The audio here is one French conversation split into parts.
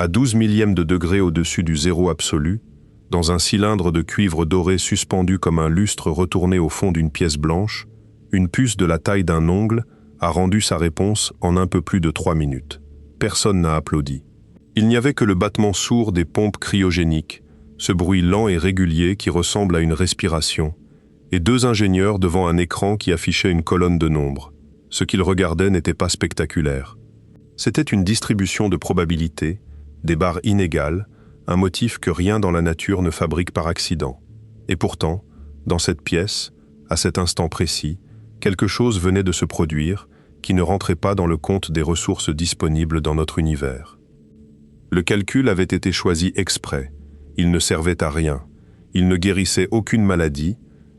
À 12 millièmes de degré au-dessus du zéro absolu, dans un cylindre de cuivre doré suspendu comme un lustre retourné au fond d'une pièce blanche, une puce de la taille d'un ongle a rendu sa réponse en un peu plus de 3 minutes. Personne n'a applaudi. Il n'y avait que le battement sourd des pompes cryogéniques, ce bruit lent et régulier qui ressemble à une respiration, et deux ingénieurs devant un écran qui affichait une colonne de nombres. Ce qu'ils regardaient n'était pas spectaculaire. C'était une distribution de probabilités, des barres inégales, un motif que rien dans la nature ne fabrique par accident. Et pourtant, dans cette pièce, à cet instant précis, quelque chose venait de se produire qui ne rentrait pas dans le compte des ressources disponibles dans notre univers. Le calcul avait été choisi exprès. Il ne servait à rien. Il ne guérissait aucune maladie,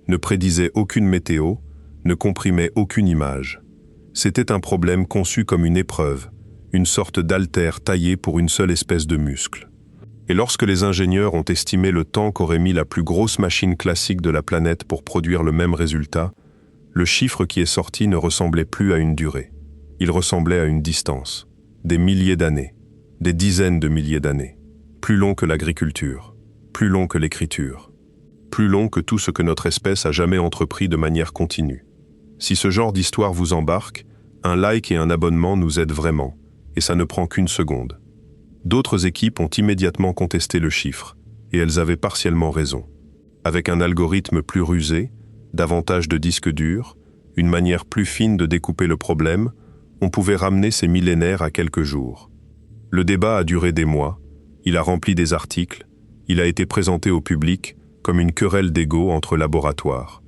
ne prédisait aucune météo, ne comprimait aucune image. C'était un problème conçu comme une épreuve, une sorte d'haltère taillée pour une seule espèce de muscle. Et lorsque les ingénieurs ont estimé le temps qu'aurait mis la plus grosse machine classique de la planète pour produire le même résultat, le chiffre qui est sorti ne ressemblait plus à une durée. Il ressemblait à une distance, des milliers d'années, des dizaines de milliers d'années, plus long que l'agriculture, plus long que l'écriture, plus long que tout ce que notre espèce a jamais entrepris de manière continue. Si ce genre d'histoire vous embarque, un like et un abonnement nous aident vraiment, et ça ne prend qu'une seconde. D'autres équipes ont immédiatement contesté le chiffre, et elles avaient partiellement raison. Avec un algorithme plus rusé, davantage de disques durs, une manière plus fine de découper le problème, on pouvait ramener ces millénaires à quelques jours. Le débat a duré des mois, il a rempli des articles, il a été présenté au public comme une querelle d'ego entre laboratoires.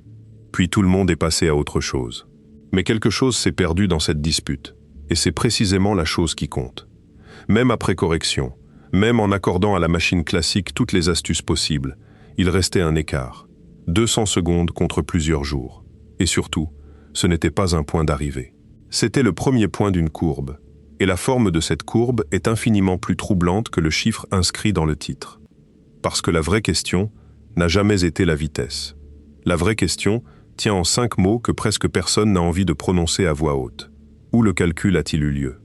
Puis tout le monde est passé à autre chose. Mais quelque chose s'est perdu dans cette dispute, et c'est précisément la chose qui compte. Même après correction, même en accordant à la machine classique toutes les astuces possibles, il restait un écart. 200 secondes contre plusieurs jours. Et surtout, ce n'était pas un point d'arrivée. C'était le premier point d'une courbe, et la forme de cette courbe est infiniment plus troublante que le chiffre inscrit dans le titre. Parce que la vraie question n'a jamais été la vitesse. La vraie question tient en 5 mots que presque personne n'a envie de prononcer à voix haute. Où le calcul a-t-il eu lieu?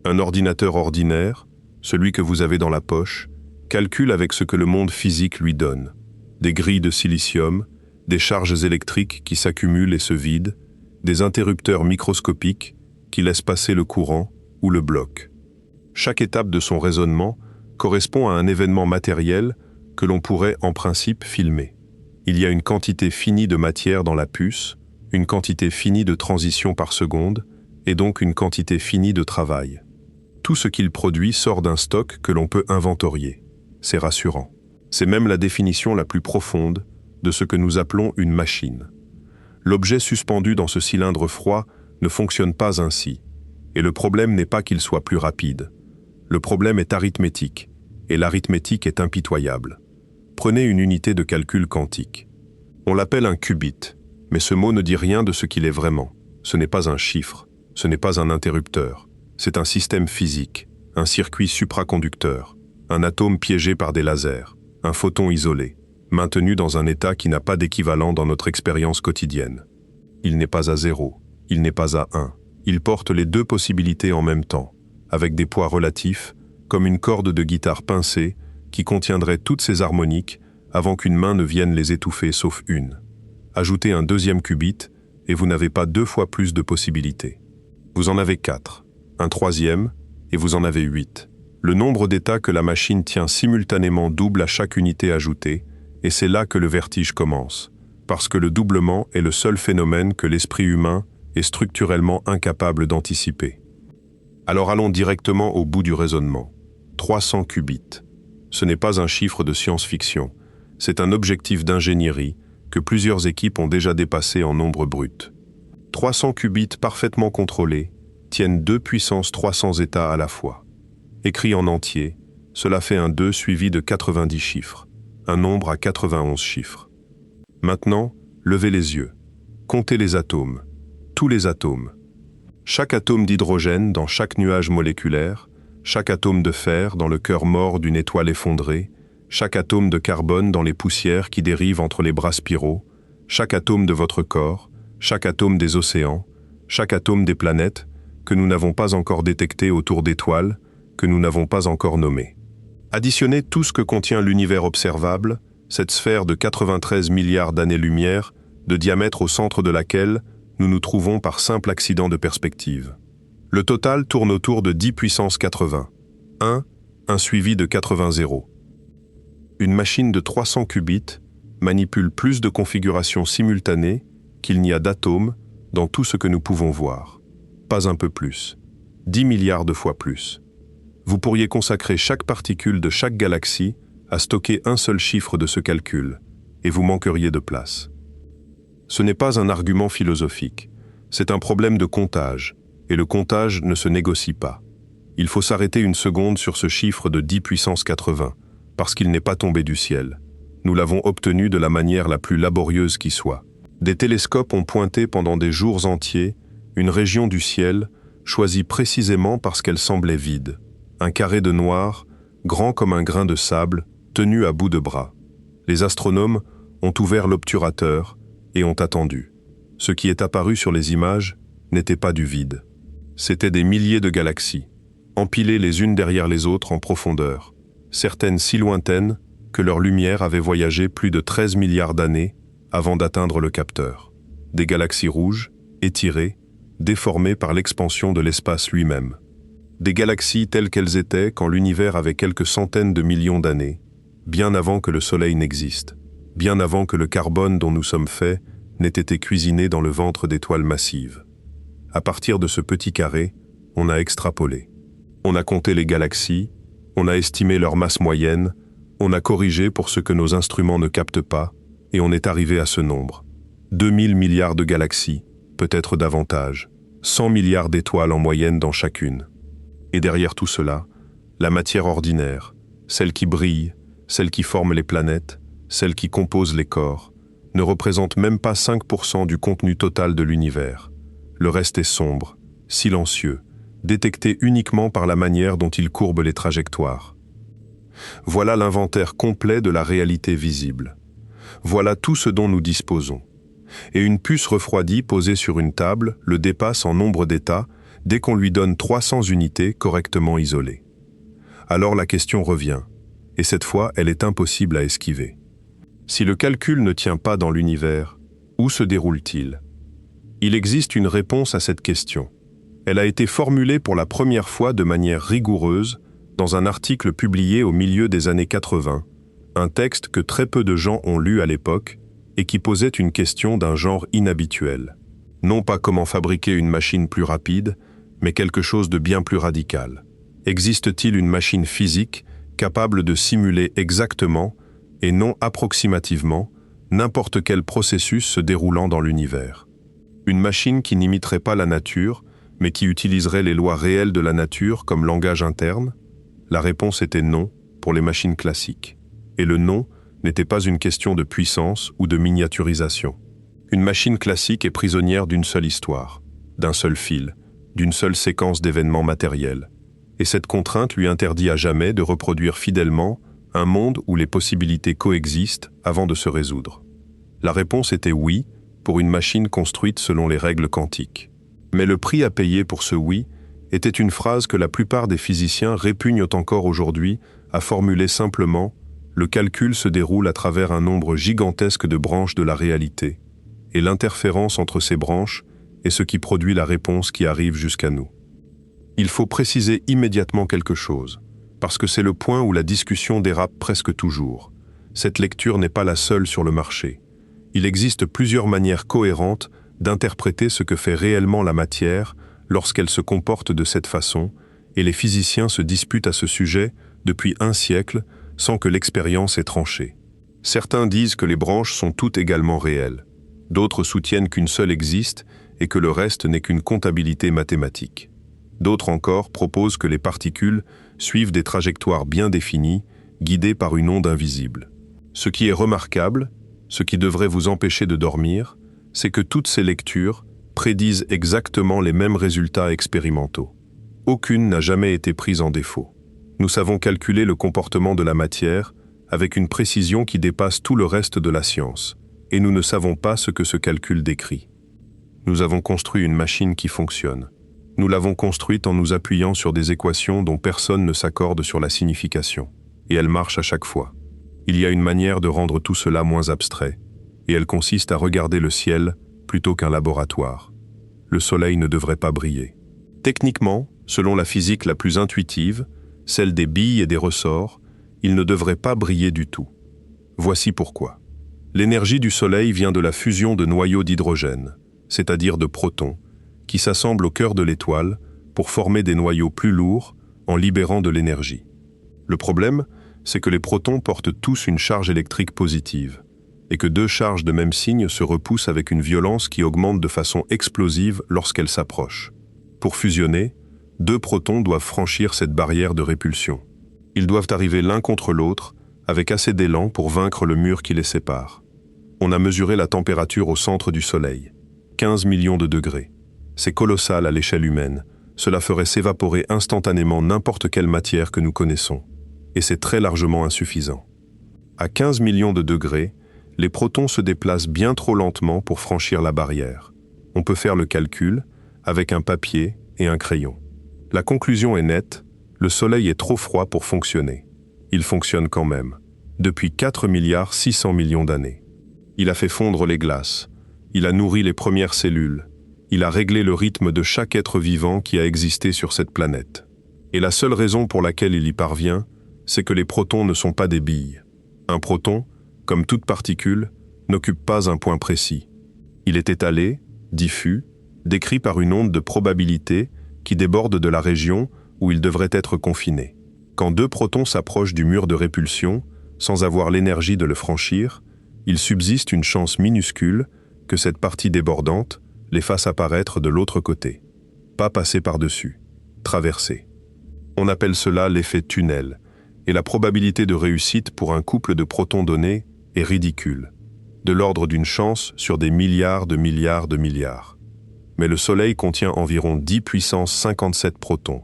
Un ordinateur ordinaire, celui que vous avez dans la poche, calcule avec ce que le monde physique lui donne. Des grilles de silicium, des charges électriques qui s'accumulent et se vident, des interrupteurs microscopiques qui laissent passer le courant ou le bloquent. Chaque étape de son raisonnement correspond à un événement matériel que l'on pourrait en principe filmer. Il y a une quantité finie de matière dans la puce, une quantité finie de transitions par seconde, et donc une quantité finie de travail. Tout ce qu'il produit sort d'un stock que l'on peut inventorier. C'est rassurant. C'est même la définition la plus profonde de ce que nous appelons une machine. L'objet suspendu dans ce cylindre froid ne fonctionne pas ainsi, et le problème n'est pas qu'il soit plus rapide. Le problème est arithmétique, et l'arithmétique est impitoyable. Prenez une unité de calcul quantique. On l'appelle un qubit, mais ce mot ne dit rien de ce qu'il est vraiment. Ce n'est pas un chiffre, ce n'est pas un interrupteur. C'est un système physique, un circuit supraconducteur, un atome piégé par des lasers, un photon isolé, maintenu dans un état qui n'a pas d'équivalent dans notre expérience quotidienne. Il n'est pas à 0, il n'est pas à 1. Il porte les deux possibilités en même temps, avec des poids relatifs, comme une corde de guitare pincée qui contiendrait toutes ces harmoniques avant qu'une main ne vienne les étouffer sauf une. Ajoutez un deuxième qubit et vous n'avez pas 2 fois plus de possibilités. Vous en avez 4, un troisième et vous en avez 8. Le nombre d'états que la machine tient simultanément double à chaque unité ajoutée, et c'est là que le vertige commence, parce que le doublement est le seul phénomène que l'esprit humain est structurellement incapable d'anticiper. Alors allons directement au bout du raisonnement. 300 qubits. Ce n'est pas un chiffre de science-fiction, c'est un objectif d'ingénierie que plusieurs équipes ont déjà dépassé en nombre brut. 300 qubits parfaitement contrôlés tiennent 2 puissance 300 états à la fois. Écrit en entier, cela fait un 2 suivi de 90 chiffres, un nombre à 91 chiffres. Maintenant, levez les yeux. Comptez les atomes, tous les atomes. Chaque atome d'hydrogène dans chaque nuage moléculaire, chaque atome de fer dans le cœur mort d'une étoile effondrée, chaque atome de carbone dans les poussières qui dérivent entre les bras spiraux, chaque atome de votre corps, chaque atome des océans, chaque atome des planètes que nous n'avons pas encore détecté autour d'étoiles, que nous n'avons pas encore nommées. Additionnez tout ce que contient l'univers observable, cette sphère de 93 milliards d'années-lumière, de diamètre au centre de laquelle nous nous trouvons par simple accident de perspective. Le total tourne autour de 10 puissance 80. 1 suivi de 80. Une machine de 300 qubits manipule plus de configurations simultanées qu'il n'y a d'atomes dans tout ce que nous pouvons voir. Pas un peu plus. 10 milliards de fois plus. Vous pourriez consacrer chaque particule de chaque galaxie à stocker un seul chiffre de ce calcul, et vous manqueriez de place. Ce n'est pas un argument philosophique, c'est un problème de comptage, et le comptage ne se négocie pas. Il faut s'arrêter une seconde sur ce chiffre de 10 puissance 80, parce qu'il n'est pas tombé du ciel. Nous l'avons obtenu de la manière la plus laborieuse qui soit. Des télescopes ont pointé pendant des jours entiers une région du ciel choisie précisément parce qu'elle semblait vide. Un carré de noir, grand comme un grain de sable, tenu à bout de bras. Les astronomes ont ouvert l'obturateur et ont attendu. Ce qui est apparu sur les images n'était pas du vide. C'étaient des milliers de galaxies, empilées les unes derrière les autres en profondeur, certaines si lointaines que leur lumière avait voyagé plus de 13 milliards d'années avant d'atteindre le capteur. Des galaxies rouges, étirées, déformées par l'expansion de l'espace lui-même. Des galaxies telles qu'elles étaient quand l'univers avait quelques centaines de millions d'années, bien avant que le Soleil n'existe, bien avant que le carbone dont nous sommes faits n'ait été cuisiné dans le ventre d'étoiles massives. À partir de ce petit carré, on a extrapolé. On a compté les galaxies, on a estimé leur masse moyenne, on a corrigé pour ce que nos instruments ne captent pas, et on est arrivé à ce nombre. 2000 milliards de galaxies, peut-être davantage, 100 milliards d'étoiles en moyenne dans chacune. Et derrière tout cela, la matière ordinaire, celle qui brille, celle qui forme les planètes, celle qui compose les corps, ne représente même pas 5% du contenu total de l'univers. Le reste est sombre, silencieux, détecté uniquement par la manière dont il courbe les trajectoires. Voilà l'inventaire complet de la réalité visible. Voilà tout ce dont nous disposons. Et une puce refroidie posée sur une table le dépasse en nombre d'états dès qu'on lui donne 300 unités correctement isolées. Alors la question revient, et cette fois elle est impossible à esquiver. Si le calcul ne tient pas dans l'univers, où se déroule-t-il ? Il existe une réponse à cette question. Elle a été formulée pour la première fois de manière rigoureuse dans un article publié au milieu des années 80, un texte que très peu de gens ont lu à l'époque et qui posait une question d'un genre inhabituel. Non pas comment fabriquer une machine plus rapide, mais quelque chose de bien plus radical. Existe-t-il une machine physique capable de simuler exactement, et non approximativement, n'importe quel processus se déroulant dans l'univers? Une machine qui n'imiterait pas la nature, mais qui utiliserait les lois réelles de la nature comme langage interne? La réponse était non pour les machines classiques. Et le non n'était pas une question de puissance ou de miniaturisation. Une machine classique est prisonnière d'une seule histoire, d'un seul fil, d'une seule séquence d'événements matériels. Et cette contrainte lui interdit à jamais de reproduire fidèlement un monde où les possibilités coexistent avant de se résoudre. La réponse était oui pour une machine construite selon les règles quantiques. Mais le prix à payer pour ce oui était une phrase que la plupart des physiciens répugnent encore aujourd'hui à formuler simplement: le calcul se déroule à travers un nombre gigantesque de branches de la réalité, et l'interférence entre ces branches est ce qui produit la réponse qui arrive jusqu'à nous. Il faut préciser immédiatement quelque chose, parce que c'est le point où la discussion dérape presque toujours. Cette lecture n'est pas la seule sur le marché. Il existe plusieurs manières cohérentes d'interpréter ce que fait réellement la matière lorsqu'elle se comporte de cette façon, et les physiciens se disputent à ce sujet depuis un siècle sans que l'expérience ait tranché. Certains disent que les branches sont toutes également réelles. D'autres soutiennent qu'une seule existe et que le reste n'est qu'une comptabilité mathématique. D'autres encore proposent que les particules suivent des trajectoires bien définies, guidées par une onde invisible. Ce qui est remarquable, ce qui devrait vous empêcher de dormir, c'est que toutes ces lectures prédisent exactement les mêmes résultats expérimentaux. Aucune n'a jamais été prise en défaut. Nous savons calculer le comportement de la matière avec une précision qui dépasse tout le reste de la science, et nous ne savons pas ce que ce calcul décrit. Nous avons construit une machine qui fonctionne. Nous l'avons construite en nous appuyant sur des équations dont personne ne s'accorde sur la signification. Et elle marche à chaque fois. Il y a une manière de rendre tout cela moins abstrait, et elle consiste à regarder le ciel plutôt qu'un laboratoire. Le soleil ne devrait pas briller. Techniquement, selon la physique la plus intuitive, celle des billes et des ressorts, il ne devrait pas briller du tout. Voici pourquoi. L'énergie du soleil vient de la fusion de noyaux d'hydrogène, c'est-à-dire de protons, qui s'assemblent au cœur de l'étoile pour former des noyaux plus lourds en libérant de l'énergie. Le problème, c'est que les protons portent tous une charge électrique positive, et que deux charges de même signe se repoussent avec une violence qui augmente de façon explosive lorsqu'elles s'approchent. Pour fusionner, deux protons doivent franchir cette barrière de répulsion. Ils doivent arriver l'un contre l'autre, avec assez d'élan pour vaincre le mur qui les sépare. On a mesuré la température au centre du Soleil, 15 millions de degrés. C'est colossal à l'échelle humaine, cela ferait s'évaporer instantanément n'importe quelle matière que nous connaissons. Et c'est très largement insuffisant. À 15 millions de degrés, les protons se déplacent bien trop lentement pour franchir la barrière. On peut faire le calcul avec un papier et un crayon. La conclusion est nette, le Soleil est trop froid pour fonctionner. Il fonctionne quand même, depuis 4 milliards 600 millions d'années. Il a fait fondre les glaces, il a nourri les premières cellules, il a réglé le rythme de chaque être vivant qui a existé sur cette planète. Et la seule raison pour laquelle il y parvient, c'est que les protons ne sont pas des billes. Un proton, comme toute particule, n'occupe pas un point précis. Il est étalé, diffus, décrit par une onde de probabilité qui déborde de la région où il devrait être confiné. Quand deux protons s'approchent du mur de répulsion, sans avoir l'énergie de le franchir, il subsiste une chance minuscule que cette partie débordante les fasse apparaître de l'autre côté. Pas passer par-dessus, traverser. On appelle cela l'effet tunnel, et la probabilité de réussite pour un couple de protons donnés est ridicule, de l'ordre d'une chance sur des milliards de milliards de milliards. Mais le Soleil contient environ 10 puissance 57 protons,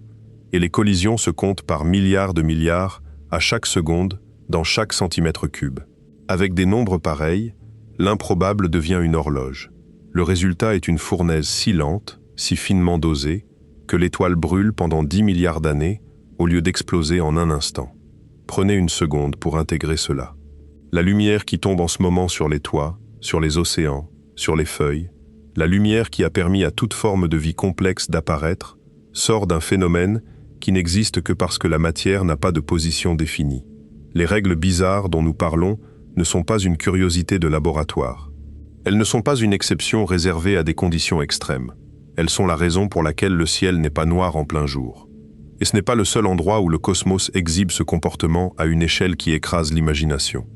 et les collisions se comptent par milliards de milliards à chaque seconde dans chaque centimètre cube. Avec des nombres pareils, l'improbable devient une horloge. Le résultat est une fournaise si lente, si finement dosée, que l'étoile brûle pendant 10 milliards d'années au lieu d'exploser en un instant. Prenez une seconde pour intégrer cela. La lumière qui tombe en ce moment sur les toits, sur les océans, sur les feuilles, la lumière qui a permis à toute forme de vie complexe d'apparaître, sort d'un phénomène qui n'existe que parce que la matière n'a pas de position définie. Les règles bizarres dont nous parlons ne sont pas une curiosité de laboratoire. Elles ne sont pas une exception réservée à des conditions extrêmes. Elles sont la raison pour laquelle le ciel n'est pas noir en plein jour. Et ce n'est pas le seul endroit où le cosmos exhibe ce comportement à une échelle qui écrase l'imagination.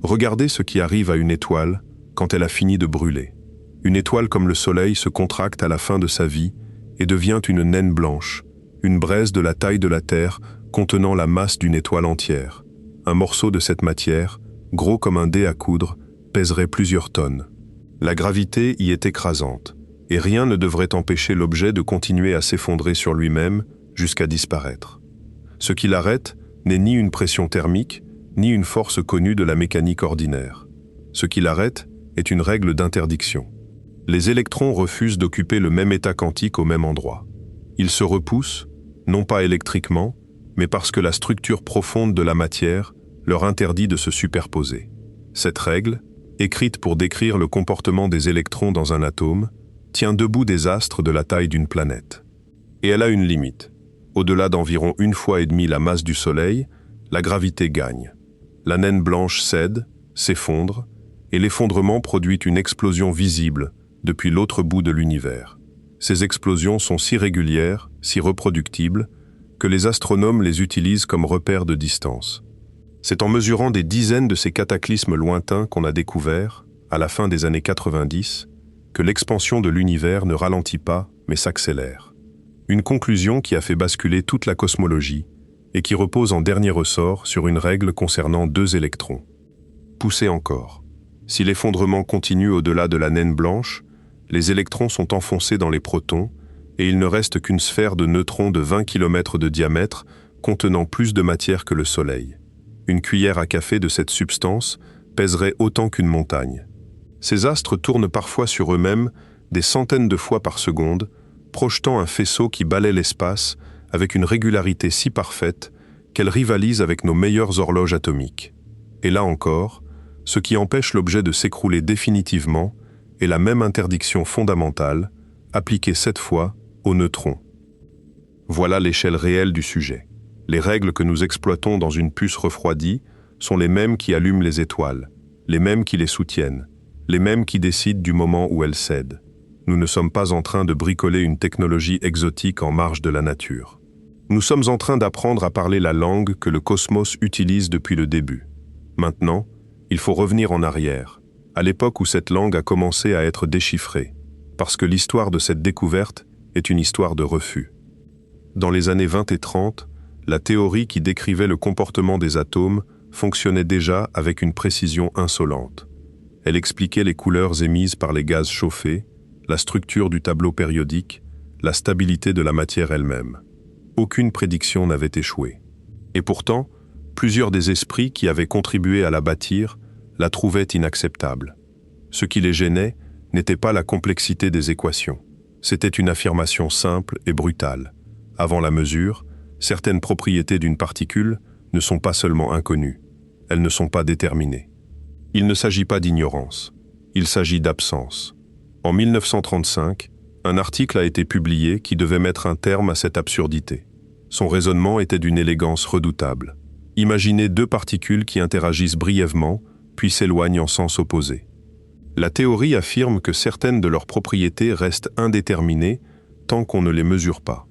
Regardez ce qui arrive à une étoile quand elle a fini de brûler. Une étoile comme le Soleil se contracte à la fin de sa vie et devient une naine blanche, une braise de la taille de la Terre contenant la masse d'une étoile entière. Un morceau de cette matière, gros comme un dé à coudre, pèserait plusieurs tonnes. La gravité y est écrasante, et rien ne devrait empêcher l'objet de continuer à s'effondrer sur lui-même jusqu'à disparaître. Ce qui l'arrête n'est ni une pression thermique, ni une force connue de la mécanique ordinaire. Ce qui l'arrête est une règle d'interdiction. Les électrons refusent d'occuper le même état quantique au même endroit. Ils se repoussent, non pas électriquement, mais parce que la structure profonde de la matière leur interdit de se superposer. Cette règle, écrite pour décrire le comportement des électrons dans un atome, tient debout des astres de la taille d'une planète. Et elle a une limite. Au-delà d'environ 1,5 fois la masse du Soleil, la gravité gagne. La naine blanche cède, s'effondre, et l'effondrement produit une explosion visible depuis l'autre bout de l'univers. Ces explosions sont si régulières, si reproductibles, que les astronomes les utilisent comme repères de distance. C'est en mesurant des dizaines de ces cataclysmes lointains qu'on a découvert, à la fin des années 90, que l'expansion de l'univers ne ralentit pas, mais s'accélère. Une conclusion qui a fait basculer toute la cosmologie et qui repose en dernier ressort sur une règle concernant 2 électrons. Poussez encore. Si l'effondrement continue au-delà de la naine blanche, les électrons sont enfoncés dans les protons et il ne reste qu'une sphère de neutrons de 20 km de diamètre contenant plus de matière que le Soleil. Une cuillère à café de cette substance pèserait autant qu'une montagne. Ces astres tournent parfois sur eux-mêmes des centaines de fois par seconde, projetant un faisceau qui balaie l'espace avec une régularité si parfaite qu'elle rivalise avec nos meilleures horloges atomiques. Et là encore, ce qui empêche l'objet de s'écrouler définitivement est la même interdiction fondamentale, appliquée cette fois aux neutrons. Voilà l'échelle réelle du sujet. Les règles que nous exploitons dans une puce refroidie sont les mêmes qui allument les étoiles, les mêmes qui les soutiennent, les mêmes qui décident du moment où elles cèdent. Nous ne sommes pas en train de bricoler une technologie exotique en marge de la nature. Nous sommes en train d'apprendre à parler la langue que le cosmos utilise depuis le début. Maintenant, il faut revenir en arrière, à l'époque où cette langue a commencé à être déchiffrée, parce que l'histoire de cette découverte est une histoire de refus. Dans les années 20 et 30, la théorie qui décrivait le comportement des atomes fonctionnait déjà avec une précision insolente. Elle expliquait les couleurs émises par les gaz chauffés, la structure du tableau périodique, la stabilité de la matière elle-même. Aucune prédiction n'avait échoué. Et pourtant, plusieurs des esprits qui avaient contribué à la bâtir la trouvaient inacceptable. Ce qui les gênait n'était pas la complexité des équations. C'était une affirmation simple et brutale. Avant la mesure, certaines propriétés d'une particule ne sont pas seulement inconnues, elles ne sont pas déterminées. Il ne s'agit pas d'ignorance, il s'agit d'absence. En 1935, un article a été publié qui devait mettre un terme à cette absurdité. Son raisonnement était d'une élégance redoutable. Imaginez deux particules qui interagissent brièvement, puis s'éloignent en sens opposé. La théorie affirme que certaines de leurs propriétés restent indéterminées tant qu'on ne les mesure pas.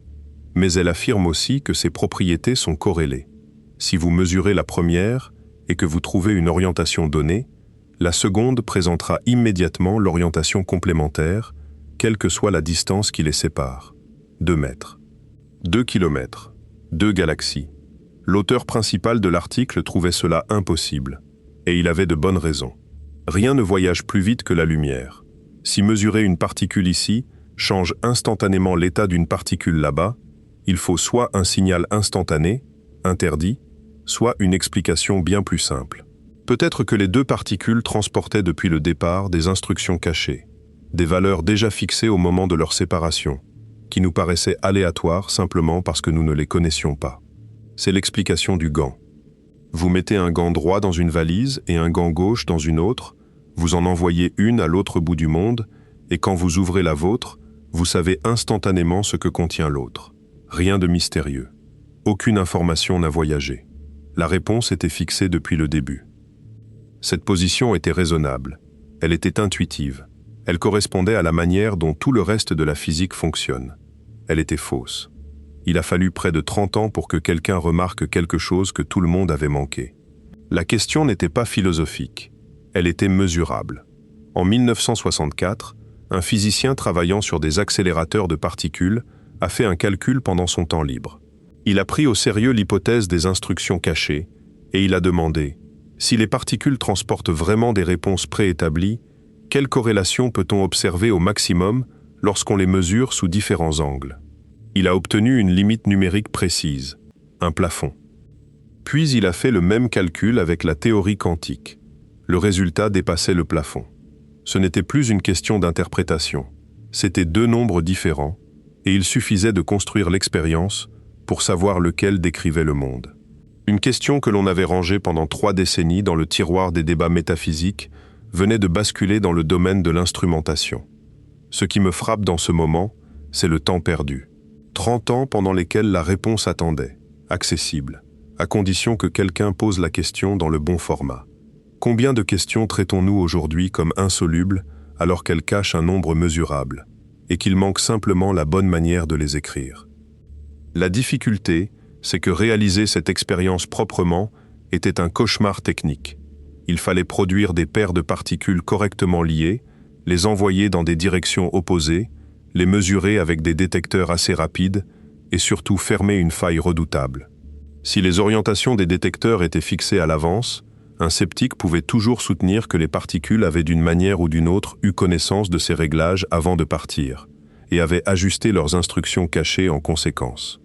Mais elle affirme aussi que ces propriétés sont corrélées. Si vous mesurez la première et que vous trouvez une orientation donnée, la seconde présentera immédiatement l'orientation complémentaire, quelle que soit la distance qui les sépare. 2 mètres. 2 kilomètres. 2 galaxies. L'auteur principal de l'article trouvait cela impossible. Et il avait de bonnes raisons. Rien ne voyage plus vite que la lumière. Si mesurer une particule ici change instantanément l'état d'une particule là-bas, il faut soit un signal instantané, interdit, soit une explication bien plus simple. Peut-être que les deux particules transportaient depuis le départ des instructions cachées, des valeurs déjà fixées au moment de leur séparation, qui nous paraissaient aléatoires simplement parce que nous ne les connaissions pas. C'est l'explication du gant. Vous mettez un gant droit dans une valise et un gant gauche dans une autre, vous en envoyez une à l'autre bout du monde, et quand vous ouvrez la vôtre, vous savez instantanément ce que contient l'autre. Rien de mystérieux. Aucune information n'a voyagé. La réponse était fixée depuis le début. Cette position était raisonnable. Elle était intuitive. Elle correspondait à la manière dont tout le reste de la physique fonctionne. Elle était fausse. Il a fallu près de 30 ans pour que quelqu'un remarque quelque chose que tout le monde avait manqué. La question n'était pas philosophique. Elle était mesurable. En 1964, un physicien travaillant sur des accélérateurs de particules a fait un calcul pendant son temps libre. Il a pris au sérieux l'hypothèse des instructions cachées et il a demandé « Si les particules transportent vraiment des réponses préétablies, quelle corrélation peut-on observer au maximum lorsqu'on les mesure sous différents angles ?» Il a obtenu une limite numérique précise, un plafond. Puis il a fait le même calcul avec la théorie quantique. Le résultat dépassait le plafond. Ce n'était plus une question d'interprétation. C'étaient deux nombres différents, et il suffisait de construire l'expérience pour savoir lequel décrivait le monde. Une question que l'on avait rangée pendant 3 décennies dans le tiroir des débats métaphysiques venait de basculer dans le domaine de l'instrumentation. Ce qui me frappe dans ce moment, c'est le temps perdu. 30 ans pendant lesquels la réponse attendait, accessible, à condition que quelqu'un pose la question dans le bon format. Combien de questions traitons-nous aujourd'hui comme insolubles alors qu'elles cachent un nombre mesurable et qu'il manque simplement la bonne manière de les écrire? La difficulté, c'est que réaliser cette expérience proprement était un cauchemar technique. Il fallait produire des paires de particules correctement liées, les envoyer dans des directions opposées, les mesurer avec des détecteurs assez rapides et surtout fermer une faille redoutable. Si les orientations des détecteurs étaient fixées à l'avance, un sceptique pouvait toujours soutenir que les particules avaient d'une manière ou d'une autre eu connaissance de ces réglages avant de partir, et avaient ajusté leurs instructions cachées en conséquence.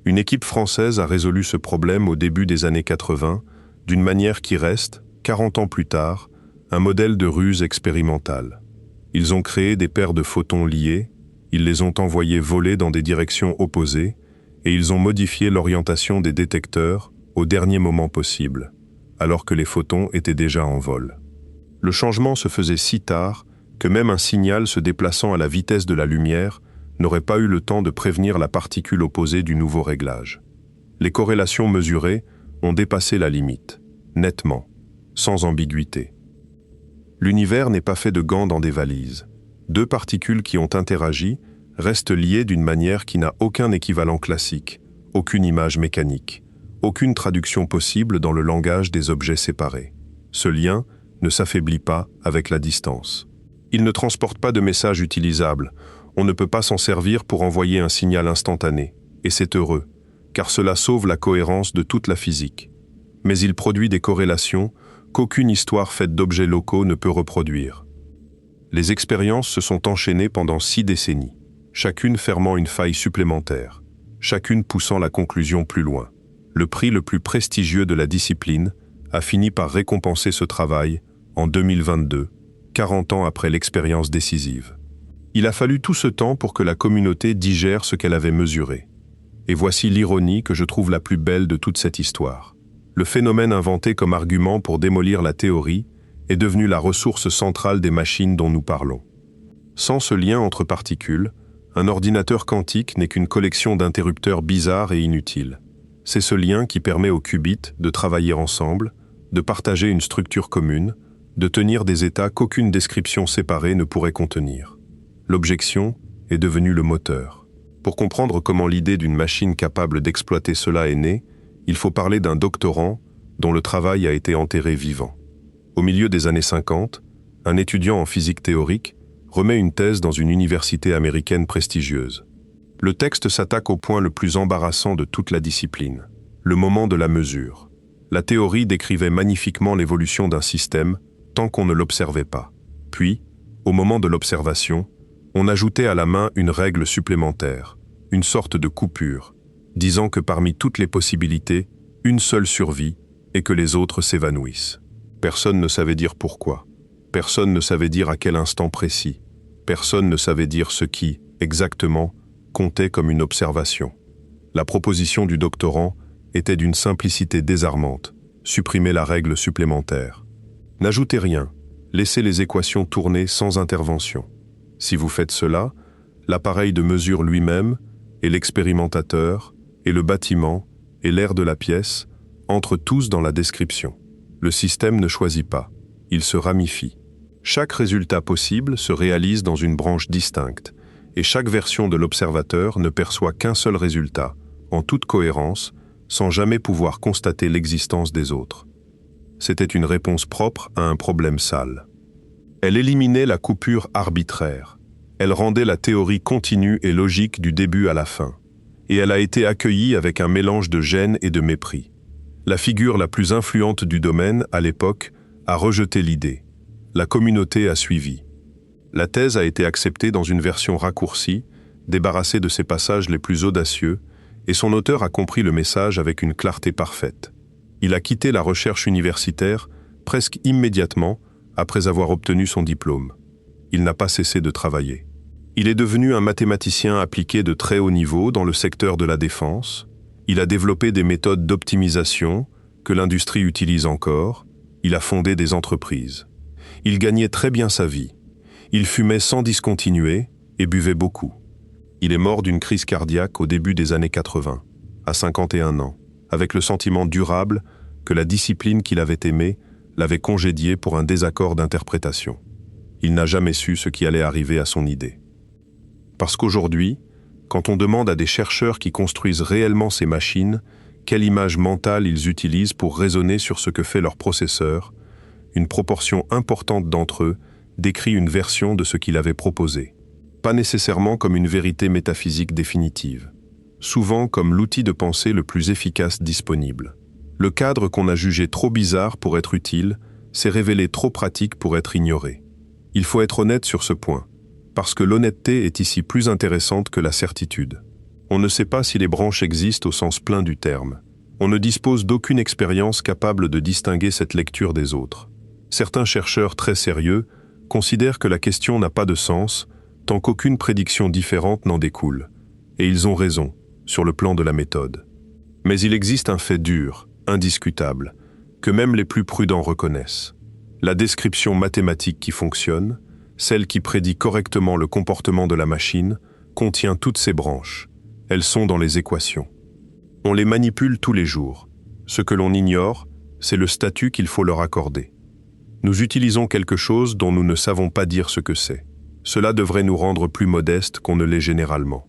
Une équipe française a résolu ce problème au début des années 80, d'une manière qui reste, 40 ans plus tard, un modèle de ruse expérimentale. Ils ont créé des paires de photons liés, Ils les ont envoyés voler dans des directions opposées et ils ont modifié l'orientation des détecteurs au dernier moment possible, alors que les photons étaient déjà en vol. Le changement se faisait si tard que même un signal se déplaçant à la vitesse de la lumière n'aurait pas eu le temps de prévenir la particule opposée du nouveau réglage. Les corrélations mesurées ont dépassé la limite, nettement, sans ambiguïté. L'univers n'est pas fait de gants dans des valises. Deux particules qui ont interagi restent liées d'une manière qui n'a aucun équivalent classique, aucune image mécanique, aucune traduction possible dans le langage des objets séparés. Ce lien ne s'affaiblit pas avec la distance. Il ne transporte pas de message utilisable, on ne peut pas s'en servir pour envoyer un signal instantané, et c'est heureux, car cela sauve la cohérence de toute la physique. Mais il produit des corrélations qu'aucune histoire faite d'objets locaux ne peut reproduire. Les expériences se sont enchaînées pendant 6 décennies, chacune fermant une faille supplémentaire, chacune poussant la conclusion plus loin. Le prix le plus prestigieux de la discipline a fini par récompenser ce travail en 2022, 40 ans après l'expérience décisive. Il a fallu tout ce temps pour que la communauté digère ce qu'elle avait mesuré. Et voici l'ironie que je trouve la plus belle de toute cette histoire. Le phénomène inventé comme argument pour démolir la théorie est devenu la ressource centrale des machines dont nous parlons. Sans ce lien entre particules, un ordinateur quantique n'est qu'une collection d'interrupteurs bizarres et inutiles. C'est ce lien qui permet aux qubits de travailler ensemble, de partager une structure commune, de tenir des états qu'aucune description séparée ne pourrait contenir. L'objection est devenue le moteur. Pour comprendre comment l'idée d'une machine capable d'exploiter cela est née, il faut parler d'un doctorant dont le travail a été enterré vivant. Au milieu des années 50, un étudiant en physique théorique remet une thèse dans une université américaine prestigieuse. Le texte s'attaque au point le plus embarrassant de toute la discipline, le moment de la mesure. La théorie décrivait magnifiquement l'évolution d'un système tant qu'on ne l'observait pas. Puis, au moment de l'observation, on ajoutait à la main une règle supplémentaire, une sorte de coupure, disant que parmi toutes les possibilités, une seule survit et que les autres s'évanouissent. Personne ne savait dire pourquoi. Personne ne savait dire à quel instant précis. Personne ne savait dire ce qui, exactement, comptait comme une observation. La proposition du doctorant était d'une simplicité désarmante, supprimer la règle supplémentaire. N'ajoutez rien, laissez les équations tourner sans intervention. Si vous faites cela, l'appareil de mesure lui-même, et l'expérimentateur, et le bâtiment, et l'air de la pièce, entrent tous dans la description. Le système ne choisit pas, il se ramifie. Chaque résultat possible se réalise dans une branche distincte, et chaque version de l'observateur ne perçoit qu'un seul résultat, en toute cohérence, sans jamais pouvoir constater l'existence des autres. C'était une réponse propre à un problème sale. Elle éliminait la coupure arbitraire. Elle rendait la théorie continue et logique du début à la fin. Et elle a été accueillie avec un mélange de gêne et de mépris. La figure la plus influente du domaine, à l'époque, a rejeté l'idée. La communauté a suivi. La thèse a été acceptée dans une version raccourcie, débarrassée de ses passages les plus audacieux, et son auteur a compris le message avec une clarté parfaite. Il a quitté la recherche universitaire presque immédiatement après avoir obtenu son diplôme. Il n'a pas cessé de travailler. Il est devenu un mathématicien appliqué de très haut niveau dans le secteur de la défense. Il a développé des méthodes d'optimisation que l'industrie utilise encore. Il a fondé des entreprises. Il gagnait très bien sa vie. Il fumait sans discontinuer et buvait beaucoup. Il est mort d'une crise cardiaque au début des années 80, à 51 ans, avec le sentiment durable que la discipline qu'il avait aimée l'avait congédié pour un désaccord d'interprétation. Il n'a jamais su ce qui allait arriver à son idée. Parce qu'aujourd'hui, quand on demande à des chercheurs qui construisent réellement ces machines quelle image mentale ils utilisent pour raisonner sur ce que fait leur processeur, une proportion importante d'entre eux décrit une version de ce qu'il avait proposé. Pas nécessairement comme une vérité métaphysique définitive, souvent comme l'outil de pensée le plus efficace disponible. Le cadre qu'on a jugé trop bizarre pour être utile s'est révélé trop pratique pour être ignoré. Il faut être honnête sur ce point, parce que l'honnêteté est ici plus intéressante que la certitude. On ne sait pas si les branches existent au sens plein du terme. On ne dispose d'aucune expérience capable de distinguer cette lecture des autres. Certains chercheurs très sérieux considèrent que la question n'a pas de sens tant qu'aucune prédiction différente n'en découle. Et ils ont raison, sur le plan de la méthode. Mais il existe un fait dur, indiscutable, que même les plus prudents reconnaissent. La description mathématique qui fonctionne, celle qui prédit correctement le comportement de la machine, contient toutes ses branches. Elles sont dans les équations. On les manipule tous les jours. Ce que l'on ignore, c'est le statut qu'il faut leur accorder. Nous utilisons quelque chose dont nous ne savons pas dire ce que c'est. Cela devrait nous rendre plus modestes qu'on ne l'est généralement.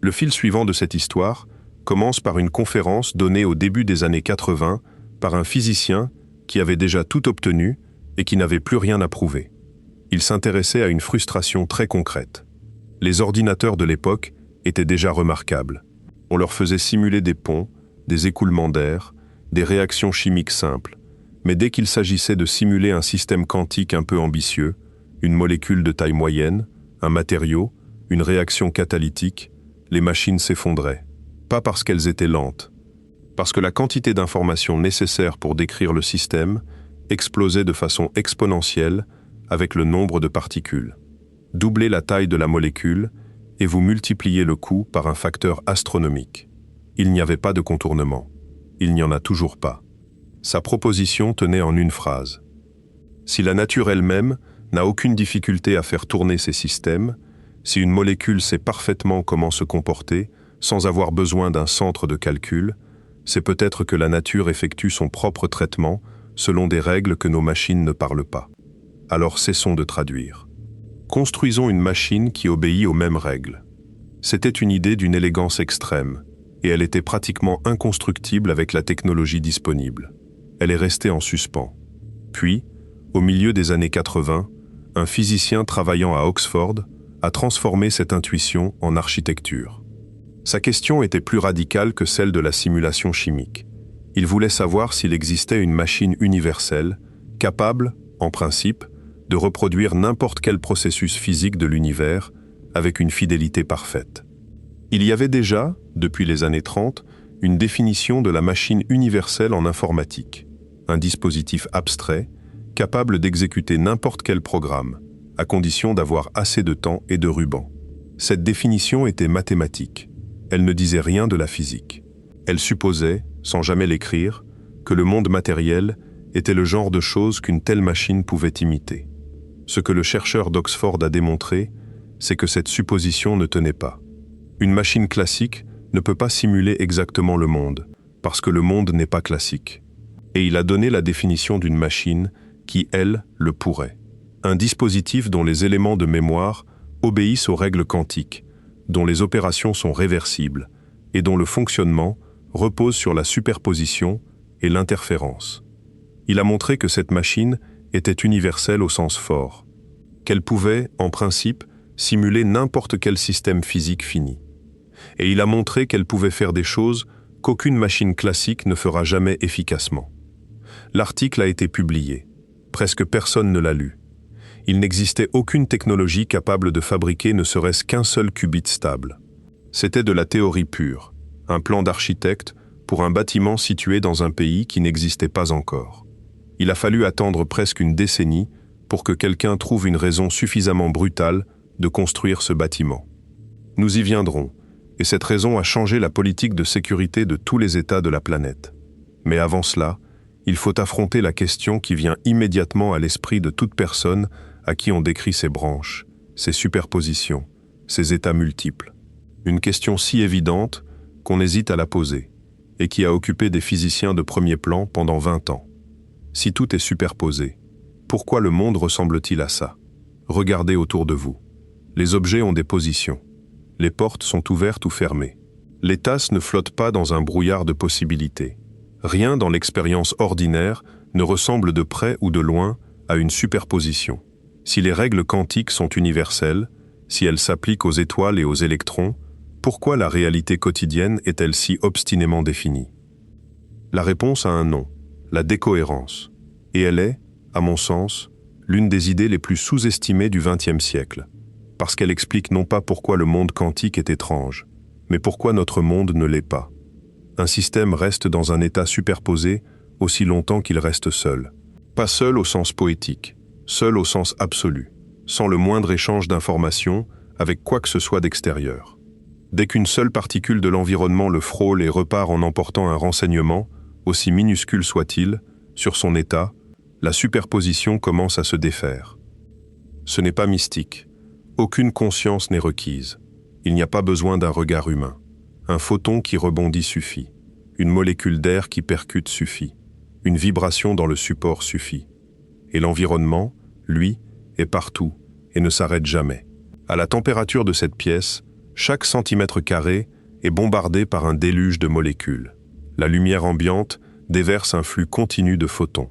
Le fil suivant de cette histoire commence par une conférence donnée au début des années 80 par un physicien qui avait déjà tout obtenu et qui n'avait plus rien à prouver. Il s'intéressait à une frustration très concrète. Les ordinateurs de l'époque étaient déjà remarquables. On leur faisait simuler des ponts, des écoulements d'air, des réactions chimiques simples. Mais dès qu'il s'agissait de simuler un système quantique un peu ambitieux, une molécule de taille moyenne, un matériau, une réaction catalytique, les machines s'effondraient. Pas parce qu'elles étaient lentes, parce que la quantité d'informations nécessaires pour décrire le système explosait de façon exponentielle avec le nombre de particules. Doublez la taille de la molécule et vous multipliez le coût par un facteur astronomique. Il n'y avait pas de contournement. Il n'y en a toujours pas. Sa proposition tenait en une phrase. Si la nature elle-même n'a aucune difficulté à faire tourner ces systèmes, si une molécule sait parfaitement comment se comporter sans avoir besoin d'un centre de calcul, c'est peut-être que la nature effectue son propre traitement selon des règles que nos machines ne parlent pas. Alors cessons de traduire. Construisons une machine qui obéit aux mêmes règles. C'était une idée d'une élégance extrême, et elle était pratiquement inconstructible avec la technologie disponible. Elle est restée en suspens. Puis, au milieu des années 80, un physicien travaillant à Oxford a transformé cette intuition en architecture. Sa question était plus radicale que celle de la simulation chimique. Il voulait savoir s'il existait une machine universelle, capable, en principe, de reproduire n'importe quel processus physique de l'univers avec une fidélité parfaite. Il y avait déjà, depuis les années 30, une définition de la machine universelle en informatique, un dispositif abstrait, capable d'exécuter n'importe quel programme, à condition d'avoir assez de temps et de ruban. Cette définition était mathématique. Elle ne disait rien de la physique. Elle supposait, sans jamais l'écrire, que le monde matériel était le genre de choses qu'une telle machine pouvait imiter. Ce que le chercheur d'Oxford a démontré, c'est que cette supposition ne tenait pas. Une machine classique ne peut pas simuler exactement le monde, parce que le monde n'est pas classique. Et il a donné la définition d'une machine qui, elle, le pourrait. Un dispositif dont les éléments de mémoire obéissent aux règles quantiques, dont les opérations sont réversibles, et dont le fonctionnement repose sur la superposition et l'interférence. Il a montré que cette machine était universelle au sens fort, qu'elle pouvait, en principe, simuler n'importe quel système physique fini. Et il a montré qu'elle pouvait faire des choses qu'aucune machine classique ne fera jamais efficacement. L'article a été publié. Presque personne ne l'a lu. Il n'existait aucune technologie capable de fabriquer ne serait-ce qu'un seul qubit stable. C'était de la théorie pure, un plan d'architecte pour un bâtiment situé dans un pays qui n'existait pas encore. Il a fallu attendre presque une décennie pour que quelqu'un trouve une raison suffisamment brutale de construire ce bâtiment. Nous y viendrons, et cette raison a changé la politique de sécurité de tous les États de la planète. Mais avant cela, il faut affronter la question qui vient immédiatement à l'esprit de toute personne à qui on décrit ces branches, ces superpositions, ces états multiples. Une question si évidente qu'on hésite à la poser, et qui a occupé des physiciens de premier plan pendant 20 ans. Si tout est superposé, pourquoi le monde ressemble-t-il à ça? Regardez autour de vous. Les objets ont des positions. Les portes sont ouvertes ou fermées. Les tasses ne flottent pas dans un brouillard de possibilités. Rien dans l'expérience ordinaire ne ressemble de près ou de loin à une superposition. Si les règles quantiques sont universelles, si elles s'appliquent aux étoiles et aux électrons, pourquoi la réalité quotidienne est-elle si obstinément définie? La réponse a un nom, la décohérence. Et elle est, à mon sens, l'une des idées les plus sous-estimées du XXe siècle, parce qu'elle explique non pas pourquoi le monde quantique est étrange, mais pourquoi notre monde ne l'est pas. Un système reste dans un état superposé aussi longtemps qu'il reste seul. Pas seul au sens poétique, seul au sens absolu. sans le moindre échange d'informations avec quoi que ce soit d'extérieur. Dès qu'une seule particule de l'environnement le frôle et repart en emportant un renseignement, aussi minuscule soit-il, sur son état, la superposition commence à se défaire. Ce n'est pas mystique. Aucune conscience n'est requise. Il n'y a pas besoin d'un regard humain. Un photon qui rebondit suffit. Une molécule d'air qui percute suffit. Une vibration dans le support suffit. Et l'environnement, lui, est partout et ne s'arrête jamais. À la température de cette pièce, chaque centimètre carré est bombardé par un déluge de molécules. La lumière ambiante déverse un flux continu de photons.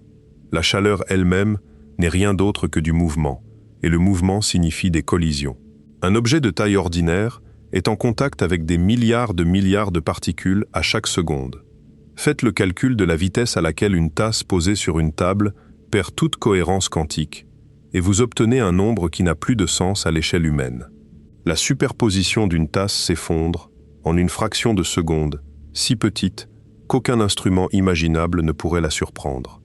La chaleur elle-même n'est rien d'autre que du mouvement, et le mouvement signifie des collisions. Un objet de taille ordinaire est en contact avec des milliards de particules à chaque seconde. Faites le calcul de la vitesse à laquelle une tasse posée sur une table perd toute cohérence quantique, et vous obtenez un nombre qui n'a plus de sens à l'échelle humaine. La superposition d'une tasse s'effondre en une fraction de seconde, si petite qu'aucun instrument imaginable ne pourrait la surprendre.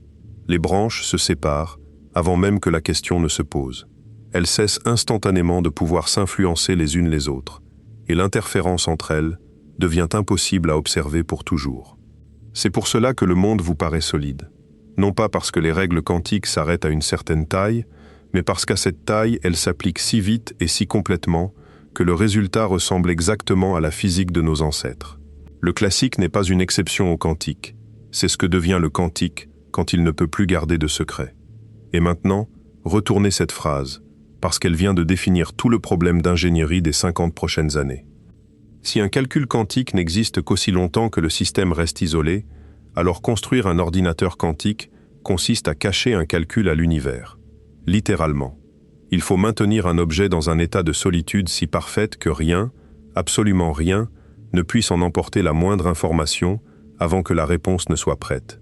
Les branches se séparent avant même que la question ne se pose. Elles cessent instantanément de pouvoir s'influencer les unes les autres, et l'interférence entre elles devient impossible à observer pour toujours. C'est pour cela que le monde vous paraît solide. Non pas parce que les règles quantiques s'arrêtent à une certaine taille, mais parce qu'à cette taille, elles s'appliquent si vite et si complètement que le résultat ressemble exactement à la physique de nos ancêtres. Le classique n'est pas une exception au quantique. C'est ce que devient le quantique quand il ne peut plus garder de secret. Et maintenant, retournez cette phrase, parce qu'elle vient de définir tout le problème d'ingénierie des 50 prochaines années. Si un calcul quantique n'existe qu'aussi longtemps que le système reste isolé, alors construire un ordinateur quantique consiste à cacher un calcul à l'univers. Littéralement. Il faut maintenir un objet dans un état de solitude si parfaite que rien, absolument rien, ne puisse en emporter la moindre information avant que la réponse ne soit prête.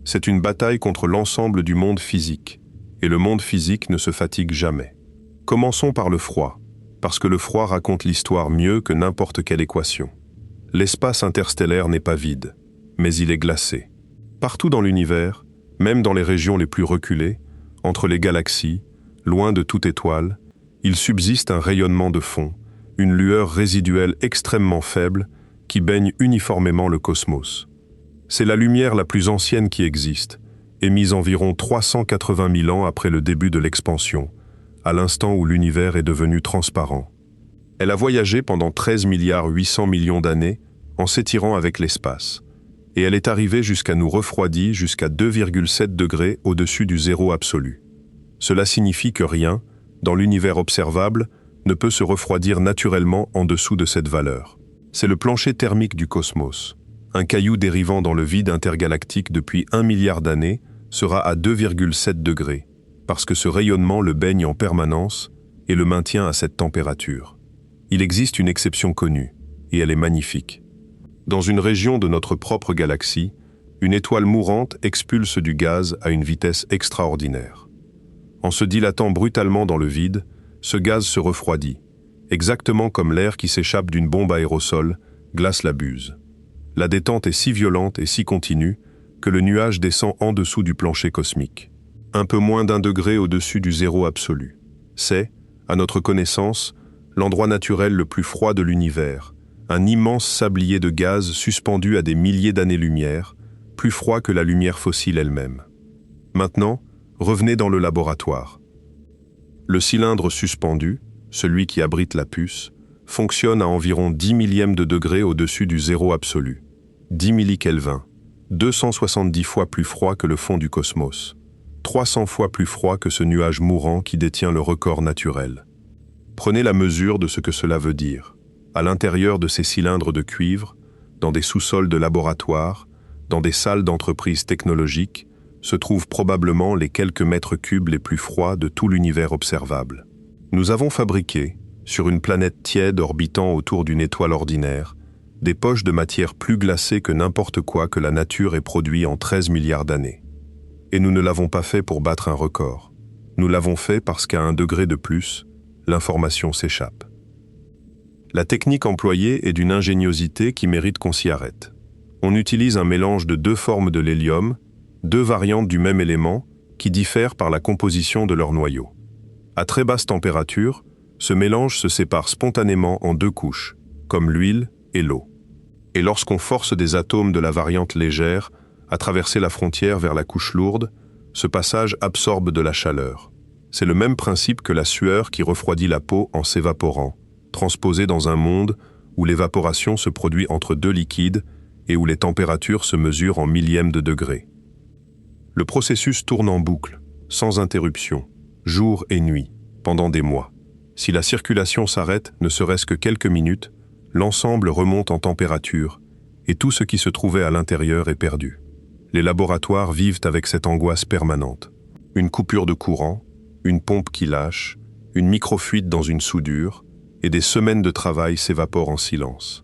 C'est une bataille contre l'ensemble du monde physique, et le monde physique ne se fatigue jamais. Commençons par le froid, parce que le froid raconte l'histoire mieux que n'importe quelle équation. L'espace interstellaire n'est pas vide, mais il est glacé. Partout dans l'univers, même dans les régions les plus reculées, entre les galaxies, loin de toute étoile, il subsiste un rayonnement de fond, une lueur résiduelle extrêmement faible qui baigne uniformément le cosmos. C'est la lumière la plus ancienne qui existe, émise environ 380 000 ans après le début de l'expansion, à l'instant où l'univers est devenu transparent. Elle a voyagé pendant 13 800 millions d'années en s'étirant avec l'espace, et elle est arrivée jusqu'à nous refroidir jusqu'à 2,7 degrés au-dessus du zéro absolu. Cela signifie que rien, dans l'univers observable, ne peut se refroidir naturellement en dessous de cette valeur. C'est le plancher thermique du cosmos. Un caillou dérivant dans le vide intergalactique depuis 1 milliard d'années sera à 2,7 degrés, parce que ce rayonnement le baigne en permanence et le maintient à cette température. Il existe une exception connue, et elle est magnifique. Dans une région de notre propre galaxie, une étoile mourante expulse du gaz à une vitesse extraordinaire. En se dilatant brutalement dans le vide, ce gaz se refroidit, exactement comme l'air qui s'échappe d'une bombe aérosol glace la buse. La détente est si violente et si continue que le nuage descend en dessous du plancher cosmique. Un peu moins d'1 degré au-dessus du zéro absolu. C'est, à notre connaissance, l'endroit naturel le plus froid de l'univers, un immense sablier de gaz suspendu à des milliers d'années-lumière, plus froid que la lumière fossile elle-même. Maintenant, revenez dans le laboratoire. Le cylindre suspendu, celui qui abrite la puce, fonctionne à environ 10 millièmes de degré au-dessus du zéro absolu. 10 millikelvins, 270 fois plus froid que le fond du cosmos, 300 fois plus froid que ce nuage mourant qui détient le record naturel. Prenez la mesure de ce que cela veut dire. À l'intérieur de ces cylindres de cuivre, dans des sous-sols de laboratoire, dans des salles d'entreprises technologiques, se trouvent probablement les quelques mètres cubes les plus froids de tout l'univers observable. Nous avons fabriqué, sur une planète tiède orbitant autour d'une étoile ordinaire, des poches de matière plus glacées que n'importe quoi que la nature ait produit en 13 milliards d'années. Et nous ne l'avons pas fait pour battre un record. Nous l'avons fait parce qu'à 1 degré de plus, l'information s'échappe. La technique employée est d'une ingéniosité qui mérite qu'on s'y arrête. On utilise un mélange de 2 formes de l'hélium, 2 variantes du même élément qui diffèrent par la composition de leur noyau. À très basse température, ce mélange se sépare spontanément en deux couches, comme l'huile et l'eau. Et lorsqu'on force des atomes de la variante légère à traverser la frontière vers la couche lourde, ce passage absorbe de la chaleur. C'est le même principe que la sueur qui refroidit la peau en s'évaporant, transposé dans un monde où l'évaporation se produit entre deux liquides et où les températures se mesurent en millièmes de degrés. Le processus tourne en boucle, sans interruption, jour et nuit, pendant des mois. Si la circulation s'arrête ne serait-ce que quelques minutes, l'ensemble remonte en température et tout ce qui se trouvait à l'intérieur est perdu. Les laboratoires vivent avec cette angoisse permanente. Une coupure de courant, une pompe qui lâche, une microfuite dans une soudure, et des semaines de travail s'évaporent en silence.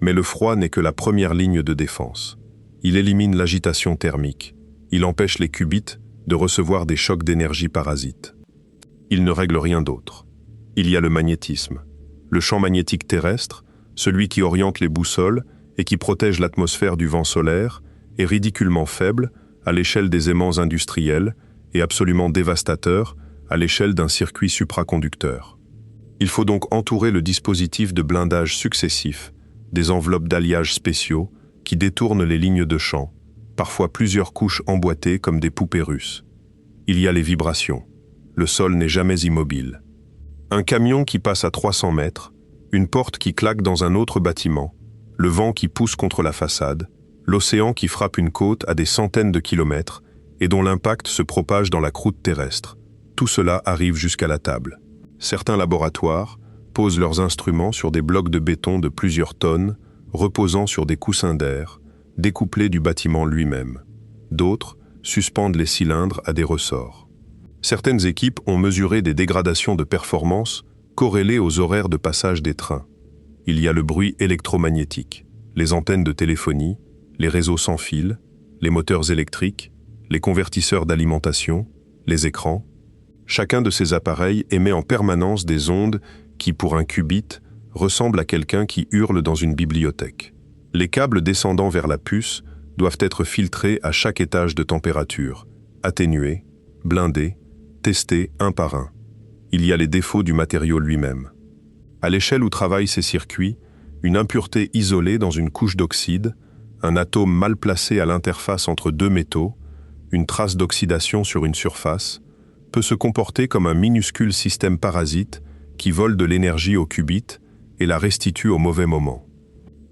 Mais le froid n'est que la première ligne de défense. Il élimine l'agitation thermique. Il empêche les qubits de recevoir des chocs d'énergie parasites. Il ne règle rien d'autre. Il y a le magnétisme, le champ magnétique terrestre, celui qui oriente les boussoles et qui protège l'atmosphère du vent solaire, est ridiculement faible à l'échelle des aimants industriels et absolument dévastateur à l'échelle d'un circuit supraconducteur. Il faut donc entourer le dispositif de blindage successif, des enveloppes d'alliage spéciaux qui détournent les lignes de champ, parfois plusieurs couches emboîtées comme des poupées russes. Il y a les vibrations. Le sol n'est jamais immobile. Un camion qui passe à 300 mètres, une porte qui claque dans un autre bâtiment, le vent qui pousse contre la façade, l'océan qui frappe une côte à des centaines de kilomètres et dont l'impact se propage dans la croûte terrestre. Tout cela arrive jusqu'à la table. Certains laboratoires posent leurs instruments sur des blocs de béton de plusieurs tonnes, reposant sur des coussins d'air, découplés du bâtiment lui-même. D'autres suspendent les cylindres à des ressorts. Certaines équipes ont mesuré des dégradations de performance corrélées aux horaires de passage des trains. Il y a le bruit électromagnétique, les antennes de téléphonie, les réseaux sans fil, les moteurs électriques, les convertisseurs d'alimentation, les écrans. Chacun de ces appareils émet en permanence des ondes qui, pour un qubit, ressemblent à quelqu'un qui hurle dans une bibliothèque. Les câbles descendant vers la puce doivent être filtrés à chaque étage de température, atténués, blindés, testés un par un. Il y a les défauts du matériau lui-même. À l'échelle où travaillent ces circuits, une impureté isolée dans une couche d'oxyde, un atome mal placé à l'interface entre deux métaux, une trace d'oxydation sur une surface, peut se comporter comme un minuscule système parasite qui vole de l'énergie au qubit et la restitue au mauvais moment.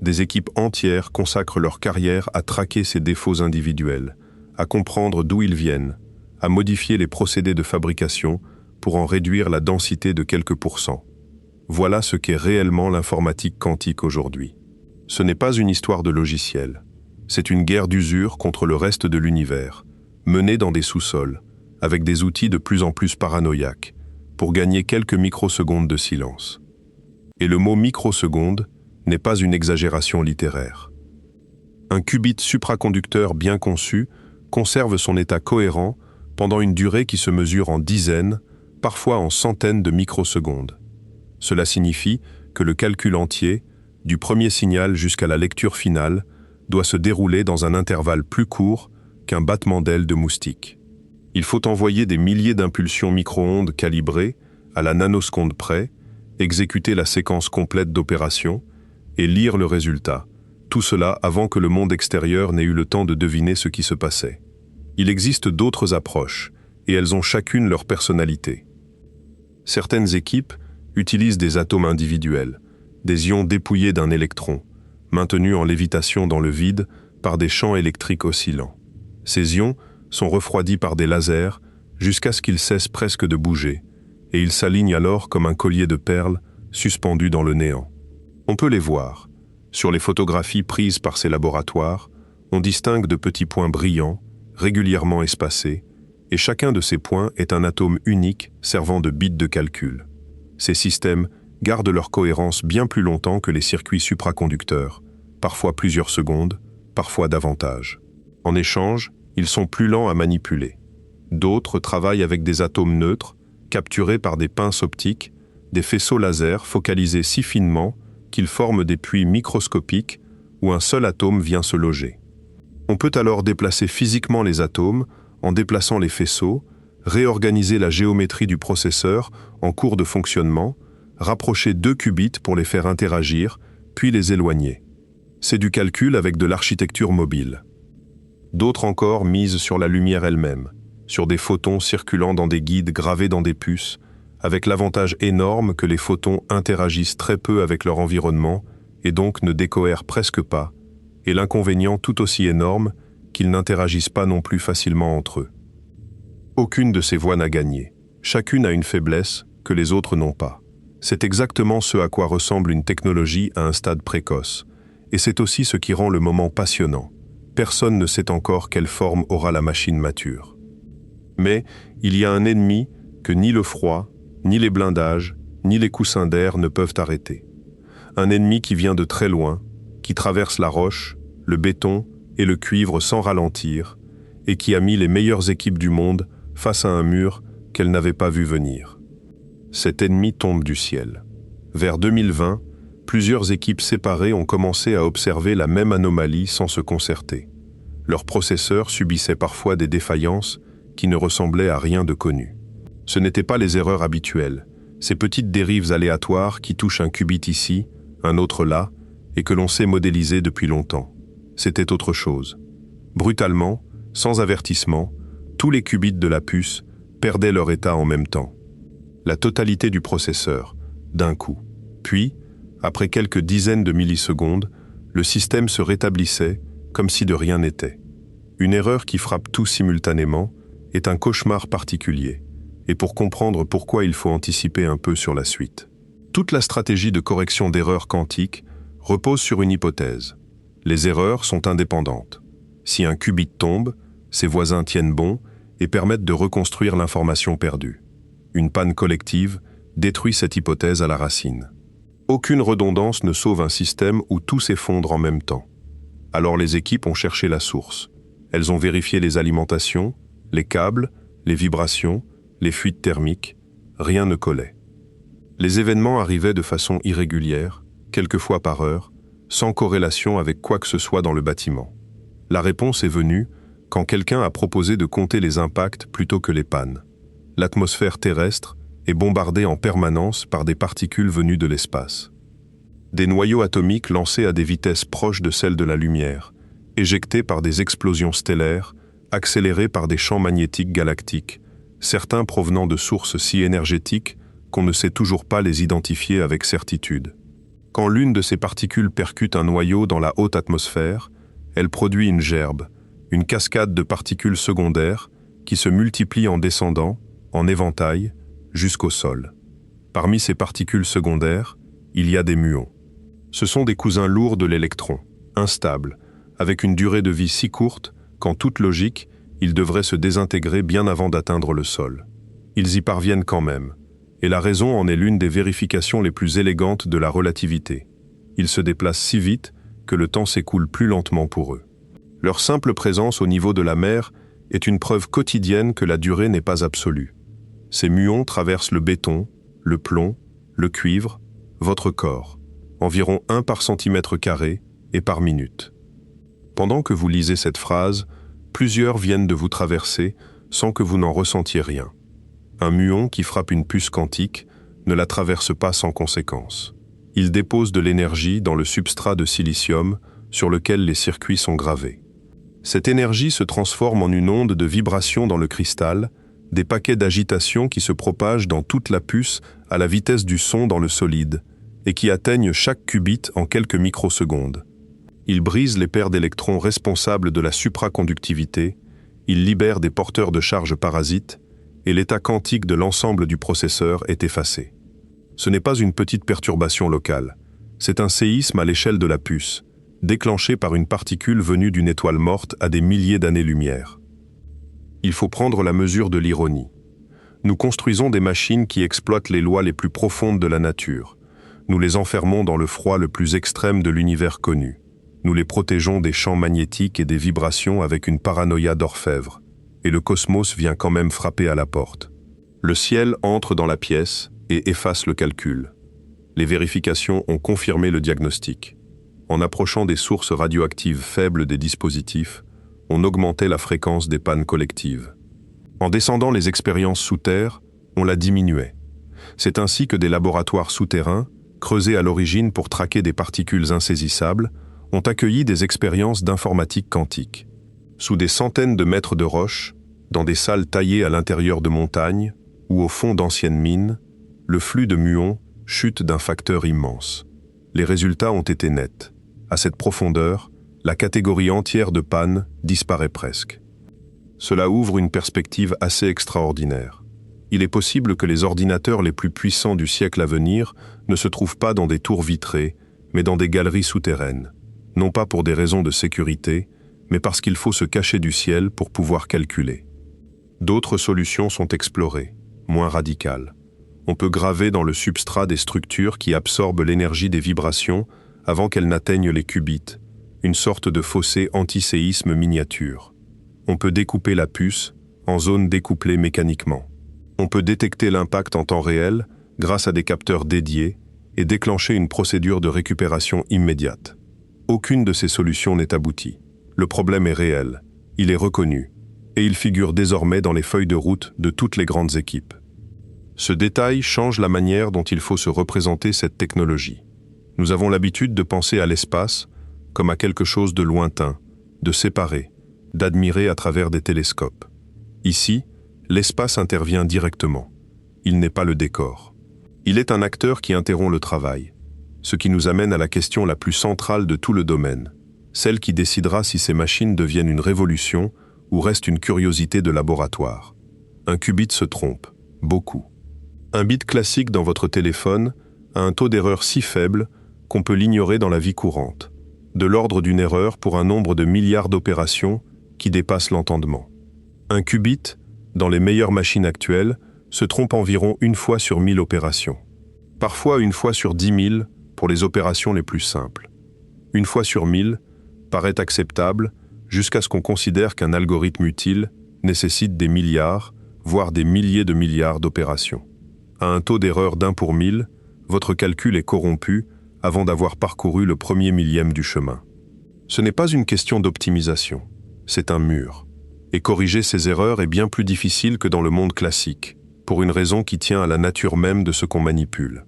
Des équipes entières consacrent leur carrière à traquer ces défauts individuels, à comprendre d'où ils viennent, à modifier les procédés de fabrication pour en réduire la densité de quelques pourcents. Voilà ce qu'est réellement l'informatique quantique aujourd'hui. Ce n'est pas une histoire de logiciel. C'est une guerre d'usure contre le reste de l'univers, menée dans des sous-sols, avec des outils de plus en plus paranoïaques, pour gagner quelques microsecondes de silence. Et le mot microseconde n'est pas une exagération littéraire. Un qubit supraconducteur bien conçu conserve son état cohérent pendant une durée qui se mesure en dizaines, parfois en centaines de microsecondes. Cela signifie que le calcul entier, du premier signal jusqu'à la lecture finale, doit se dérouler dans un intervalle plus court qu'un battement d'aile de moustique. Il faut envoyer des milliers d'impulsions micro-ondes calibrées, à la nanoseconde près, exécuter la séquence complète d'opérations et lire le résultat, tout cela avant que le monde extérieur n'ait eu le temps de deviner ce qui se passait. Il existe d'autres approches, et elles ont chacune leur personnalité. Certaines équipes utilisent des atomes individuels, des ions dépouillés d'un électron, maintenus en lévitation dans le vide par des champs électriques oscillants. Ces ions sont refroidis par des lasers jusqu'à ce qu'ils cessent presque de bouger, et ils s'alignent alors comme un collier de perles suspendu dans le néant. On peut les voir. Sur les photographies prises par ces laboratoires, on distingue de petits points brillants, régulièrement espacés, et chacun de ces points est un atome unique servant de bit de calcul. Ces systèmes gardent leur cohérence bien plus longtemps que les circuits supraconducteurs, parfois plusieurs secondes, parfois davantage. En échange, ils sont plus lents à manipuler. D'autres travaillent avec des atomes neutres, capturés par des pinces optiques, des faisceaux laser focalisés si finement qu'ils forment des puits microscopiques où un seul atome vient se loger. On peut alors déplacer physiquement les atomes en déplaçant les faisceaux, réorganiser la géométrie du processeur en cours de fonctionnement, rapprocher 2 qubits pour les faire interagir, puis les éloigner. C'est du calcul avec de l'architecture mobile. D'autres encore misent sur la lumière elle-même, sur des photons circulant dans des guides gravés dans des puces, avec l'avantage énorme que les photons interagissent très peu avec leur environnement et donc ne décohèrent presque pas, et l'inconvénient tout aussi énorme qu'ils n'interagissent pas non plus facilement entre eux. Aucune de ces voies n'a gagné. Chacune a une faiblesse que les autres n'ont pas. C'est exactement ce à quoi ressemble une technologie à un stade précoce. Et c'est aussi ce qui rend le moment passionnant. Personne ne sait encore quelle forme aura la machine mature. Mais il y a un ennemi que ni le froid, ni les blindages, ni les coussins d'air ne peuvent arrêter. Un ennemi qui vient de très loin, qui traverse la roche, le béton et le cuivre sans ralentir, et qui a mis les meilleures équipes du monde face à un mur qu'elles n'avaient pas vu venir. Cet ennemi tombe du ciel. Vers 2020, plusieurs équipes séparées ont commencé à observer la même anomalie sans se concerter. Leurs processeurs subissaient parfois des défaillances qui ne ressemblaient à rien de connu. Ce n'étaient pas les erreurs habituelles, ces petites dérives aléatoires qui touchent un qubit ici, un autre là, et que l'on sait modéliser depuis longtemps. C'était autre chose. Brutalement, sans avertissement, tous les qubits de la puce perdaient leur état en même temps. La totalité du processeur, d'un coup. Puis, après quelques dizaines de millisecondes, le système se rétablissait comme si de rien n'était. Une erreur qui frappe tout simultanément est un cauchemar particulier, et pour comprendre pourquoi il faut anticiper un peu sur la suite. Toute la stratégie de correction d'erreurs quantiques repose sur une hypothèse. Les erreurs sont indépendantes. Si un qubit tombe, ses voisins tiennent bon et permettent de reconstruire l'information perdue. Une panne collective détruit cette hypothèse à la racine. Aucune redondance ne sauve un système où tout s'effondre en même temps. Alors les équipes ont cherché la source. Elles ont vérifié les alimentations, les câbles, les vibrations, les fuites thermiques. Rien ne collait. Les événements arrivaient de façon irrégulière, quelques fois par heure, sans corrélation avec quoi que ce soit dans le bâtiment. La réponse est venue quand quelqu'un a proposé de compter les impacts plutôt que les pannes. L'atmosphère terrestre est bombardée en permanence par des particules venues de l'espace. Des noyaux atomiques lancés à des vitesses proches de celles de la lumière, éjectés par des explosions stellaires, accélérés par des champs magnétiques galactiques, certains provenant de sources si énergétiques qu'on ne sait toujours pas les identifier avec certitude. Quand l'une de ces particules percute un noyau dans la haute atmosphère, elle produit une gerbe, une cascade de particules secondaires qui se multiplient en descendant, en éventail, jusqu'au sol. Parmi ces particules secondaires, il y a des muons. Ce sont des cousins lourds de l'électron, instables, avec une durée de vie si courte qu'en toute logique, ils devraient se désintégrer bien avant d'atteindre le sol. Ils y parviennent quand même, et la raison en est l'une des vérifications les plus élégantes de la relativité. Ils se déplacent si vite que le temps s'écoule plus lentement pour eux. Leur simple présence au niveau de la mer est une preuve quotidienne que la durée n'est pas absolue. Ces muons traversent le béton, le plomb, le cuivre, votre corps, environ 1 par centimètre carré et par minute. Pendant que vous lisez cette phrase, plusieurs viennent de vous traverser sans que vous n'en ressentiez rien. Un muon qui frappe une puce quantique ne la traverse pas sans conséquence. Il dépose de l'énergie dans le substrat de silicium sur lequel les circuits sont gravés. Cette énergie se transforme en une onde de vibration dans le cristal, des paquets d'agitation qui se propagent dans toute la puce à la vitesse du son dans le solide et qui atteignent chaque qubit en quelques microsecondes. Ils brisent les paires d'électrons responsables de la supraconductivité, ils libèrent des porteurs de charges parasites et l'état quantique de l'ensemble du processeur est effacé. Ce n'est pas une petite perturbation locale, c'est un séisme à l'échelle de la puce, déclenché par une particule venue d'une étoile morte à des milliers d'années-lumière. Il faut prendre la mesure de l'ironie. Nous construisons des machines qui exploitent les lois les plus profondes de la nature. Nous les enfermons dans le froid le plus extrême de l'univers connu. Nous les protégeons des champs magnétiques et des vibrations avec une paranoïa d'orfèvre. Et le cosmos vient quand même frapper à la porte. Le ciel entre dans la pièce et efface le calcul. Les vérifications ont confirmé le diagnostic. En approchant des sources radioactives faibles des dispositifs, on augmentait la fréquence des pannes collectives. En descendant les expériences sous terre, on la diminuait. C'est ainsi que des laboratoires souterrains, creusés à l'origine pour traquer des particules insaisissables, ont accueilli des expériences d'informatique quantique. Sous des centaines de mètres de roches, dans des salles taillées à l'intérieur de montagnes ou au fond d'anciennes mines, le flux de muons chute d'un facteur immense. Les résultats ont été nets. À cette profondeur, la catégorie entière de panne disparaît presque. Cela ouvre une perspective assez extraordinaire. Il est possible que les ordinateurs les plus puissants du siècle à venir ne se trouvent pas dans des tours vitrées, mais dans des galeries souterraines. Non pas pour des raisons de sécurité, mais parce qu'il faut se cacher du ciel pour pouvoir calculer. D'autres solutions sont explorées, moins radicales. On peut graver dans le substrat des structures qui absorbent l'énergie des vibrations avant qu'elles n'atteignent les qubits, une sorte de fossé anti-séisme miniature. On peut découper la puce en zones découplées mécaniquement. On peut détecter l'impact en temps réel grâce à des capteurs dédiés et déclencher une procédure de récupération immédiate. Aucune de ces solutions n'est aboutie. Le problème est réel, il est reconnu, et il figure désormais dans les feuilles de route de toutes les grandes équipes. Ce détail change la manière dont il faut se représenter cette technologie. Nous avons l'habitude de penser à l'espace comme à quelque chose de lointain, de séparé, d'admirer à travers des télescopes. Ici, l'espace intervient directement. Il n'est pas le décor. Il est un acteur qui interrompt le travail, ce qui nous amène à la question la plus centrale de tout le domaine, celle qui décidera si ces machines deviennent une révolution ou restent une curiosité de laboratoire. Un qubit se trompe, beaucoup. Un bit classique dans votre téléphone a un taux d'erreur si faible qu'on peut l'ignorer dans la vie courante, de l'ordre d'une erreur pour un nombre de milliards d'opérations qui dépasse l'entendement. Un qubit, dans les meilleures machines actuelles, se trompe environ 1 fois sur 1000 opérations. Parfois 1 fois sur 10 000 pour les opérations les plus simples. 1 fois sur 1000 paraît acceptable jusqu'à ce qu'on considère qu'un algorithme utile nécessite des milliards, voire des milliers de milliards d'opérations. À un taux d'erreur d'1 pour 1000, votre calcul est corrompu avant d'avoir parcouru le premier millième du chemin. Ce n'est pas une question d'optimisation, c'est un mur. Et corriger ces erreurs est bien plus difficile que dans le monde classique, pour une raison qui tient à la nature même de ce qu'on manipule.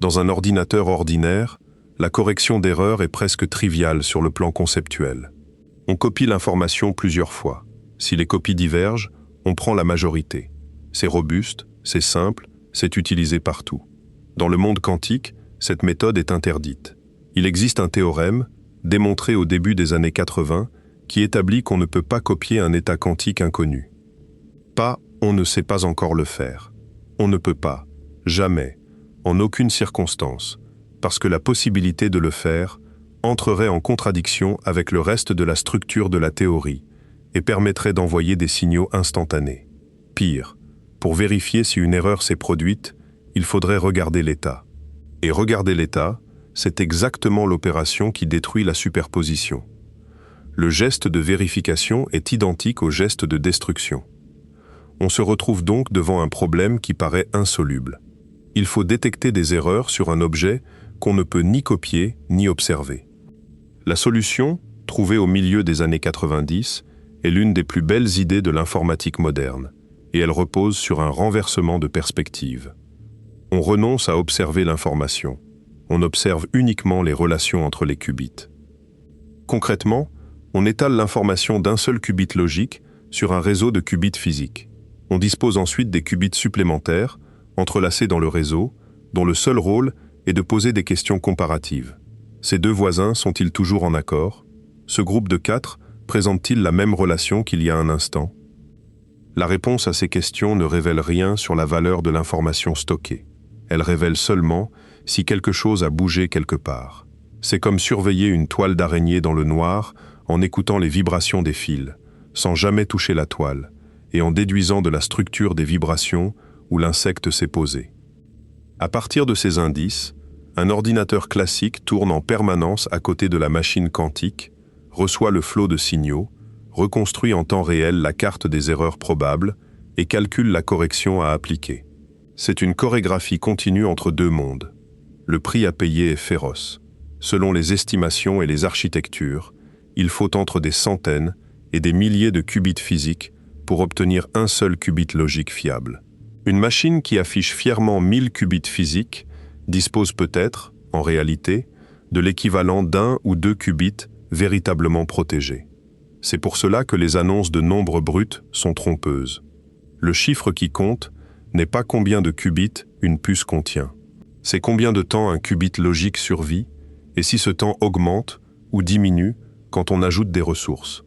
Dans un ordinateur ordinaire, la correction d'erreurs est presque triviale sur le plan conceptuel. On copie l'information plusieurs fois. Si les copies divergent, on prend la majorité. C'est robuste, c'est simple, c'est utilisé partout. Dans le monde quantique, cette méthode est interdite. Il existe un théorème, démontré au début des années 80, qui établit qu'on ne peut pas copier un état quantique inconnu. Pas « on ne sait pas encore le faire ». On ne peut pas, jamais, en aucune circonstance, parce que la possibilité de le faire entrerait en contradiction avec le reste de la structure de la théorie et permettrait d'envoyer des signaux instantanés. Pire, pour vérifier si une erreur s'est produite, il faudrait regarder l'état. Et regarder l'état, c'est exactement l'opération qui détruit la superposition. Le geste de vérification est identique au geste de destruction. On se retrouve donc devant un problème qui paraît insoluble. Il faut détecter des erreurs sur un objet qu'on ne peut ni copier ni observer. La solution, trouvée au milieu des années 90, est l'une des plus belles idées de l'informatique moderne, et elle repose sur un renversement de perspective. On renonce à observer l'information. On observe uniquement les relations entre les qubits. Concrètement, on étale l'information d'un seul qubit logique sur un réseau de qubits physiques. On dispose ensuite des qubits supplémentaires, entrelacés dans le réseau, dont le seul rôle est de poser des questions comparatives. Ces deux voisins sont-ils toujours en accord? Ce groupe de 4 présente-t-il la même relation qu'il y a un instant? La réponse à ces questions ne révèle rien sur la valeur de l'information stockée. Elle révèle seulement si quelque chose a bougé quelque part. C'est comme surveiller une toile d'araignée dans le noir en écoutant les vibrations des fils, sans jamais toucher la toile, et en déduisant de la structure des vibrations où l'insecte s'est posé. À partir de ces indices, un ordinateur classique tourne en permanence à côté de la machine quantique, reçoit le flot de signaux, reconstruit en temps réel la carte des erreurs probables et calcule la correction à appliquer. C'est une chorégraphie continue entre deux mondes. Le prix à payer est féroce. Selon les estimations et les architectures, il faut entre des centaines et des milliers de qubits physiques pour obtenir un seul qubit logique fiable. Une machine qui affiche fièrement 1000 qubits physiques dispose peut-être, en réalité, de l'équivalent d'un ou deux qubits véritablement protégés. C'est pour cela que les annonces de nombres bruts sont trompeuses. Le chiffre qui compte n'est pas combien de qubits une puce contient. C'est combien de temps un qubit logique survit et si ce temps augmente ou diminue quand on ajoute des ressources.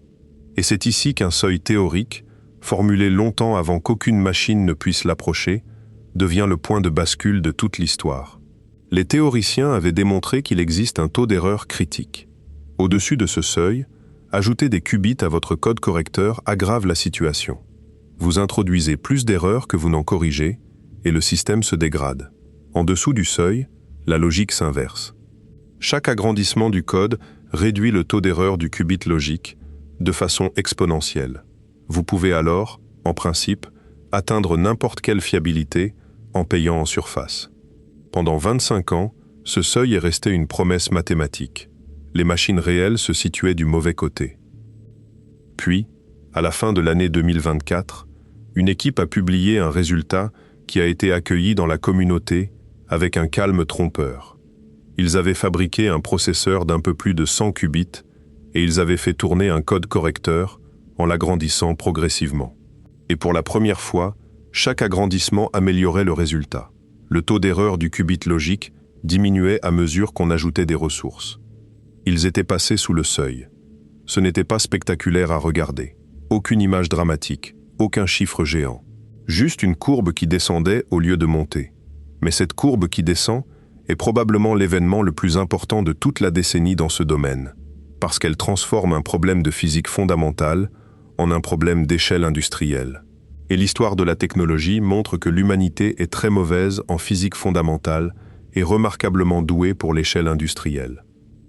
Et c'est ici qu'un seuil théorique, formulé longtemps avant qu'aucune machine ne puisse l'approcher, devient le point de bascule de toute l'histoire. Les théoriciens avaient démontré qu'il existe un taux d'erreur critique. Au-dessus de ce seuil, ajouter des qubits à votre code correcteur aggrave la situation. Vous introduisez plus d'erreurs que vous n'en corrigez et le système se dégrade. En dessous du seuil, la logique s'inverse. Chaque agrandissement du code réduit le taux d'erreur du qubit logique de façon exponentielle. Vous pouvez alors, en principe, atteindre n'importe quelle fiabilité en payant en surface. Pendant 25 ans, ce seuil est resté une promesse mathématique. Les machines réelles se situaient du mauvais côté. Puis, à la fin de l'année 2024, une équipe a publié un résultat qui a été accueilli dans la communauté avec un calme trompeur. Ils avaient fabriqué un processeur d'un peu plus de 100 qubits et ils avaient fait tourner un code correcteur en l'agrandissant progressivement. Et pour la première fois, chaque agrandissement améliorait le résultat. Le taux d'erreur du qubit logique diminuait à mesure qu'on ajoutait des ressources. Ils étaient passés sous le seuil. Ce n'était pas spectaculaire à regarder. Aucune image dramatique, aucun chiffre géant. Juste une courbe qui descendait au lieu de monter. Mais cette courbe qui descend est probablement l'événement le plus important de toute la décennie dans ce domaine, parce qu'elle transforme un problème de physique fondamentale en un problème d'échelle industrielle. Et l'histoire de la technologie montre que l'humanité est très mauvaise en physique fondamentale et remarquablement douée pour l'échelle industrielle.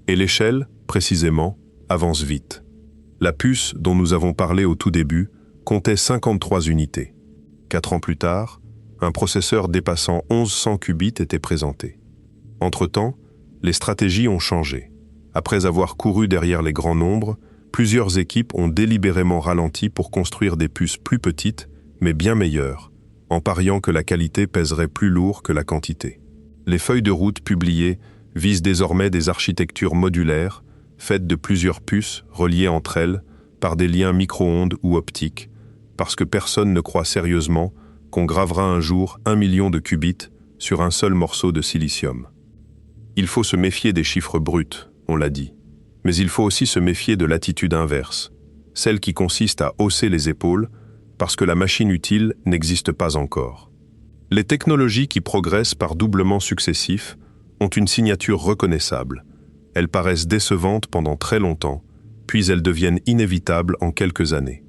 Et l'échelle, précisément, avance vite. La puce dont nous avons parlé au tout début comptait 53 unités. 4 ans plus tard, un processeur dépassant 1100 qubits était présenté. Entre-temps, les stratégies ont changé. Après avoir couru derrière les grands nombres, plusieurs équipes ont délibérément ralenti pour construire des puces plus petites, mais bien meilleures, en pariant que la qualité pèserait plus lourd que la quantité. Les feuilles de route publiées visent désormais des architectures modulaires, faites de plusieurs puces reliées entre elles par des liens micro-ondes ou optiques, parce que personne ne croit sérieusement qu'on gravera un jour 1 million de qubits sur un seul morceau de silicium. Il faut se méfier des chiffres bruts, on l'a dit. Mais il faut aussi se méfier de l'attitude inverse, celle qui consiste à hausser les épaules parce que la machine utile n'existe pas encore. Les technologies qui progressent par doublements successifs ont une signature reconnaissable. Elles paraissent décevantes pendant très longtemps, puis elles deviennent inévitables en quelques années.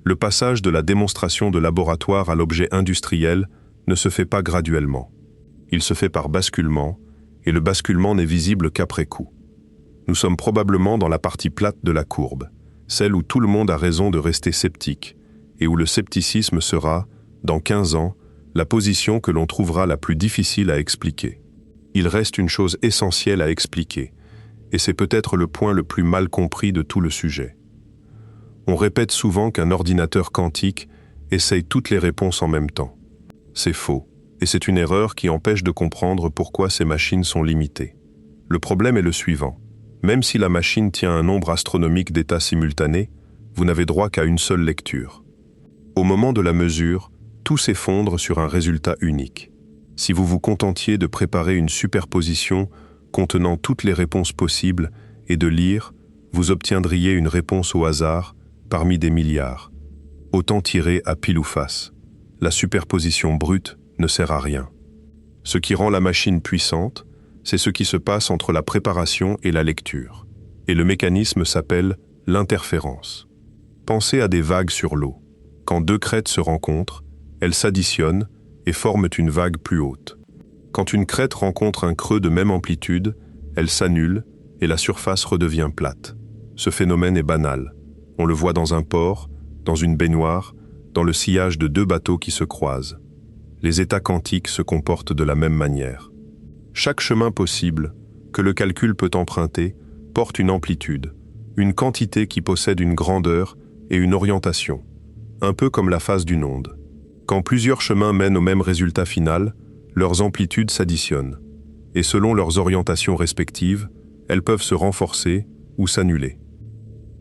Le passage de la démonstration de laboratoire à l'objet industriel ne se fait pas graduellement. Il se fait par basculement, et le basculement n'est visible qu'après coup. Nous sommes probablement dans la partie plate de la courbe, celle où tout le monde a raison de rester sceptique, et où le scepticisme sera, dans 15 ans, la position que l'on trouvera la plus difficile à expliquer. Il reste une chose essentielle à expliquer, et c'est peut-être le point le plus mal compris de tout le sujet. On répète souvent qu'un ordinateur quantique essaye toutes les réponses en même temps. C'est faux, et c'est une erreur qui empêche de comprendre pourquoi ces machines sont limitées. Le problème est le suivant. Même si la machine tient un nombre astronomique d'états simultanés, vous n'avez droit qu'à une seule lecture. Au moment de la mesure, tout s'effondre sur un résultat unique. Si vous vous contentiez de préparer une superposition contenant toutes les réponses possibles et de lire, vous obtiendriez une réponse au hasard parmi des milliards. Autant tirer à pile ou face. La superposition brute ne sert à rien. Ce qui rend la machine puissante, c'est ce qui se passe entre la préparation et la lecture. Et le mécanisme s'appelle l'interférence. Pensez à des vagues sur l'eau. Quand deux crêtes se rencontrent, elles s'additionnent et forment une vague plus haute. Quand une crête rencontre un creux de même amplitude, elle s'annule et la surface redevient plate. Ce phénomène est banal. On le voit dans un port, dans une baignoire, dans le sillage de deux bateaux qui se croisent. Les états quantiques se comportent de la même manière. Chaque chemin possible, que le calcul peut emprunter, porte une amplitude, une quantité qui possède une grandeur et une orientation. un peu comme la phase d'une onde. Quand plusieurs chemins mènent au même résultat final, leurs amplitudes s'additionnent, et selon leurs orientations respectives, elles peuvent se renforcer ou s'annuler.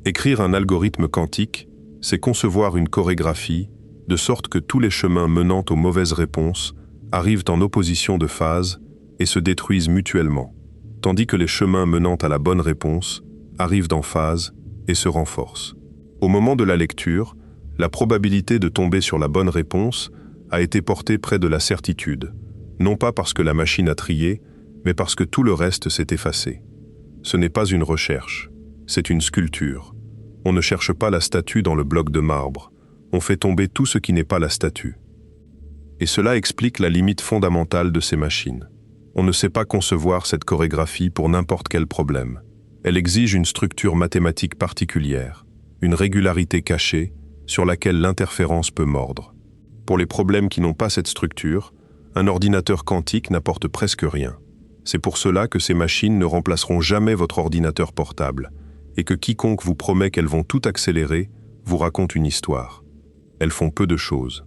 Écrire un algorithme quantique, c'est concevoir une chorégraphie, de sorte que tous les chemins menant aux mauvaises réponses arrivent en opposition de phase et se détruisent mutuellement, tandis que les chemins menant à la bonne réponse arrivent en phase et se renforcent. Au moment de la lecture, la probabilité de tomber sur la bonne réponse a été portée près de la certitude, non pas parce que la machine a trié, mais parce que tout le reste s'est effacé. Ce n'est pas une recherche, c'est une sculpture. On ne cherche pas la statue dans le bloc de marbre, on fait tomber tout ce qui n'est pas la statue. Et cela explique la limite fondamentale de ces machines. On ne sait pas concevoir cette chorégraphie pour n'importe quel problème. Elle exige une structure mathématique particulière, une régularité cachée sur laquelle l'interférence peut mordre. Pour les problèmes qui n'ont pas cette structure, un ordinateur quantique n'apporte presque rien. C'est pour cela que ces machines ne remplaceront jamais votre ordinateur portable, et que quiconque vous promet qu'elles vont tout accélérer vous raconte une histoire. Elles font peu de choses.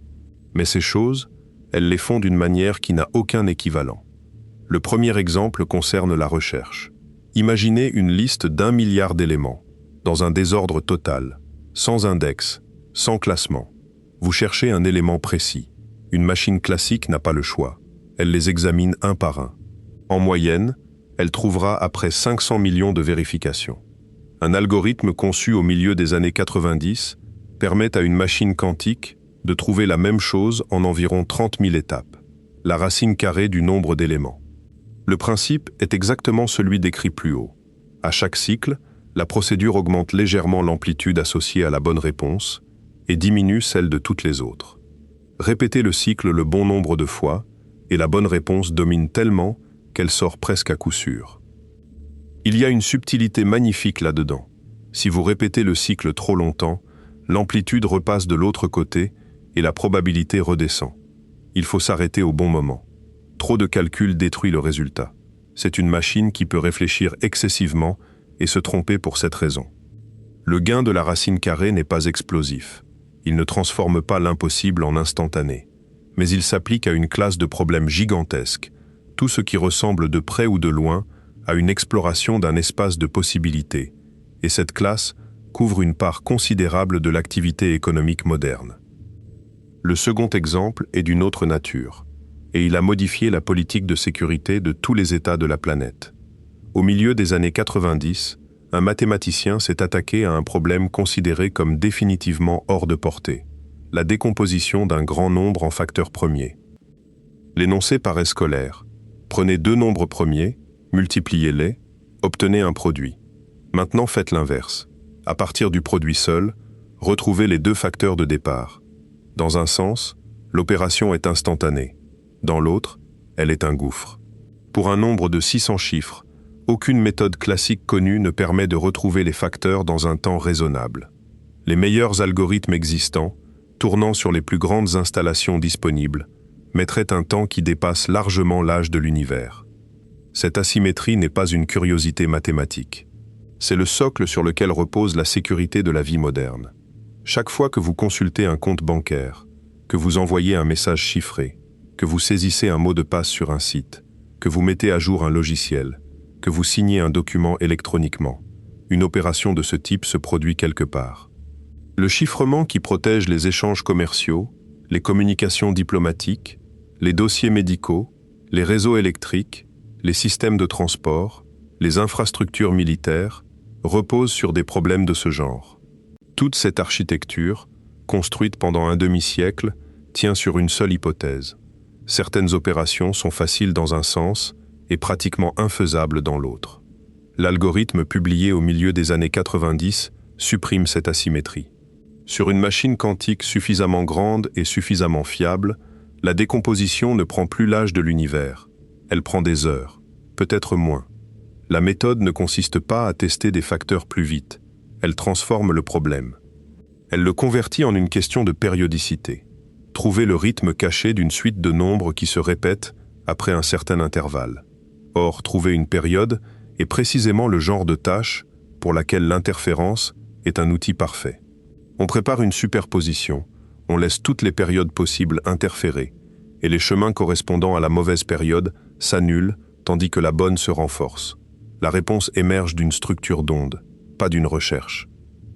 Mais ces choses, elles les font d'une manière qui n'a aucun équivalent. Le premier exemple concerne la recherche. Imaginez une liste d'1 milliard d'éléments, dans un désordre total, sans index, sans classement. Vous cherchez un élément précis. Une machine classique n'a pas le choix. Elle les examine un par un. En moyenne, elle trouvera après 500 millions de vérifications. Un algorithme conçu au milieu des années 90 permet à une machine quantique de trouver la même chose en environ 30 000 étapes, la racine carrée du nombre d'éléments. Le principe est exactement celui décrit plus haut. À chaque cycle, la procédure augmente légèrement l'amplitude associée à la bonne réponse et diminue celle de toutes les autres. Répétez le cycle le bon nombre de fois et la bonne réponse domine tellement qu'elle sort presque à coup sûr. Il y a une subtilité magnifique là-dedans. Si vous répétez le cycle trop longtemps, l'amplitude repasse de l'autre côté et la probabilité redescend. Il faut s'arrêter au bon moment. Trop de calcul détruit le résultat. C'est une machine qui peut réfléchir excessivement et se tromper pour cette raison. Le gain de la racine carrée n'est pas explosif. Il ne transforme pas l'impossible en instantané. Mais il s'applique à une classe de problèmes gigantesques, tout ce qui ressemble de près ou de loin à une exploration d'un espace de possibilités, et cette classe couvre une part considérable de l'activité économique moderne. Le second exemple est d'une autre nature, et il a modifié la politique de sécurité de tous les États de la planète. Au milieu des années 90, un mathématicien s'est attaqué à un problème considéré comme définitivement hors de portée, la décomposition d'un grand nombre en facteurs premiers. L'énoncé paraît scolaire. Prenez deux nombres premiers, multipliez-les, obtenez un produit. Maintenant faites l'inverse. À partir du produit seul, retrouvez les deux facteurs de départ. Dans un sens, l'opération est instantanée. Dans l'autre, elle est un gouffre. Pour un nombre de 600 chiffres, aucune méthode classique connue ne permet de retrouver les facteurs dans un temps raisonnable. Les meilleurs algorithmes existants, tournant sur les plus grandes installations disponibles, mettraient un temps qui dépasse largement l'âge de l'univers. Cette asymétrie n'est pas une curiosité mathématique. C'est le socle sur lequel repose la sécurité de la vie moderne. Chaque fois que vous consultez un compte bancaire, que vous envoyez un message chiffré, que vous saisissez un mot de passe sur un site, que vous mettez à jour un logiciel, que vous signez un document électroniquement, une opération de ce type se produit quelque part. Le chiffrement qui protège les échanges commerciaux, les communications diplomatiques, les dossiers médicaux, les réseaux électriques, les systèmes de transport, les infrastructures militaires, repose sur des problèmes de ce genre. Toute cette architecture, construite pendant un demi-siècle, tient sur une seule hypothèse. Certaines opérations sont faciles dans un sens et pratiquement infaisables dans l'autre. L'algorithme publié au milieu des années 90 supprime cette asymétrie. Sur une machine quantique suffisamment grande et suffisamment fiable, la décomposition ne prend plus l'âge de l'univers. Elle prend des heures, peut-être moins. La méthode ne consiste pas à tester des facteurs plus vite. Elle transforme le problème. Elle le convertit en une question de périodicité. Trouver le rythme caché d'une suite de nombres qui se répètent après un certain intervalle. Or, trouver une période est précisément le genre de tâche pour laquelle l'interférence est un outil parfait. On prépare une superposition, On laisse toutes les périodes possibles interférer, et les chemins correspondant à la mauvaise période s'annulent, tandis que la bonne se renforce. La réponse émerge d'une structure d'onde, pas d'une recherche.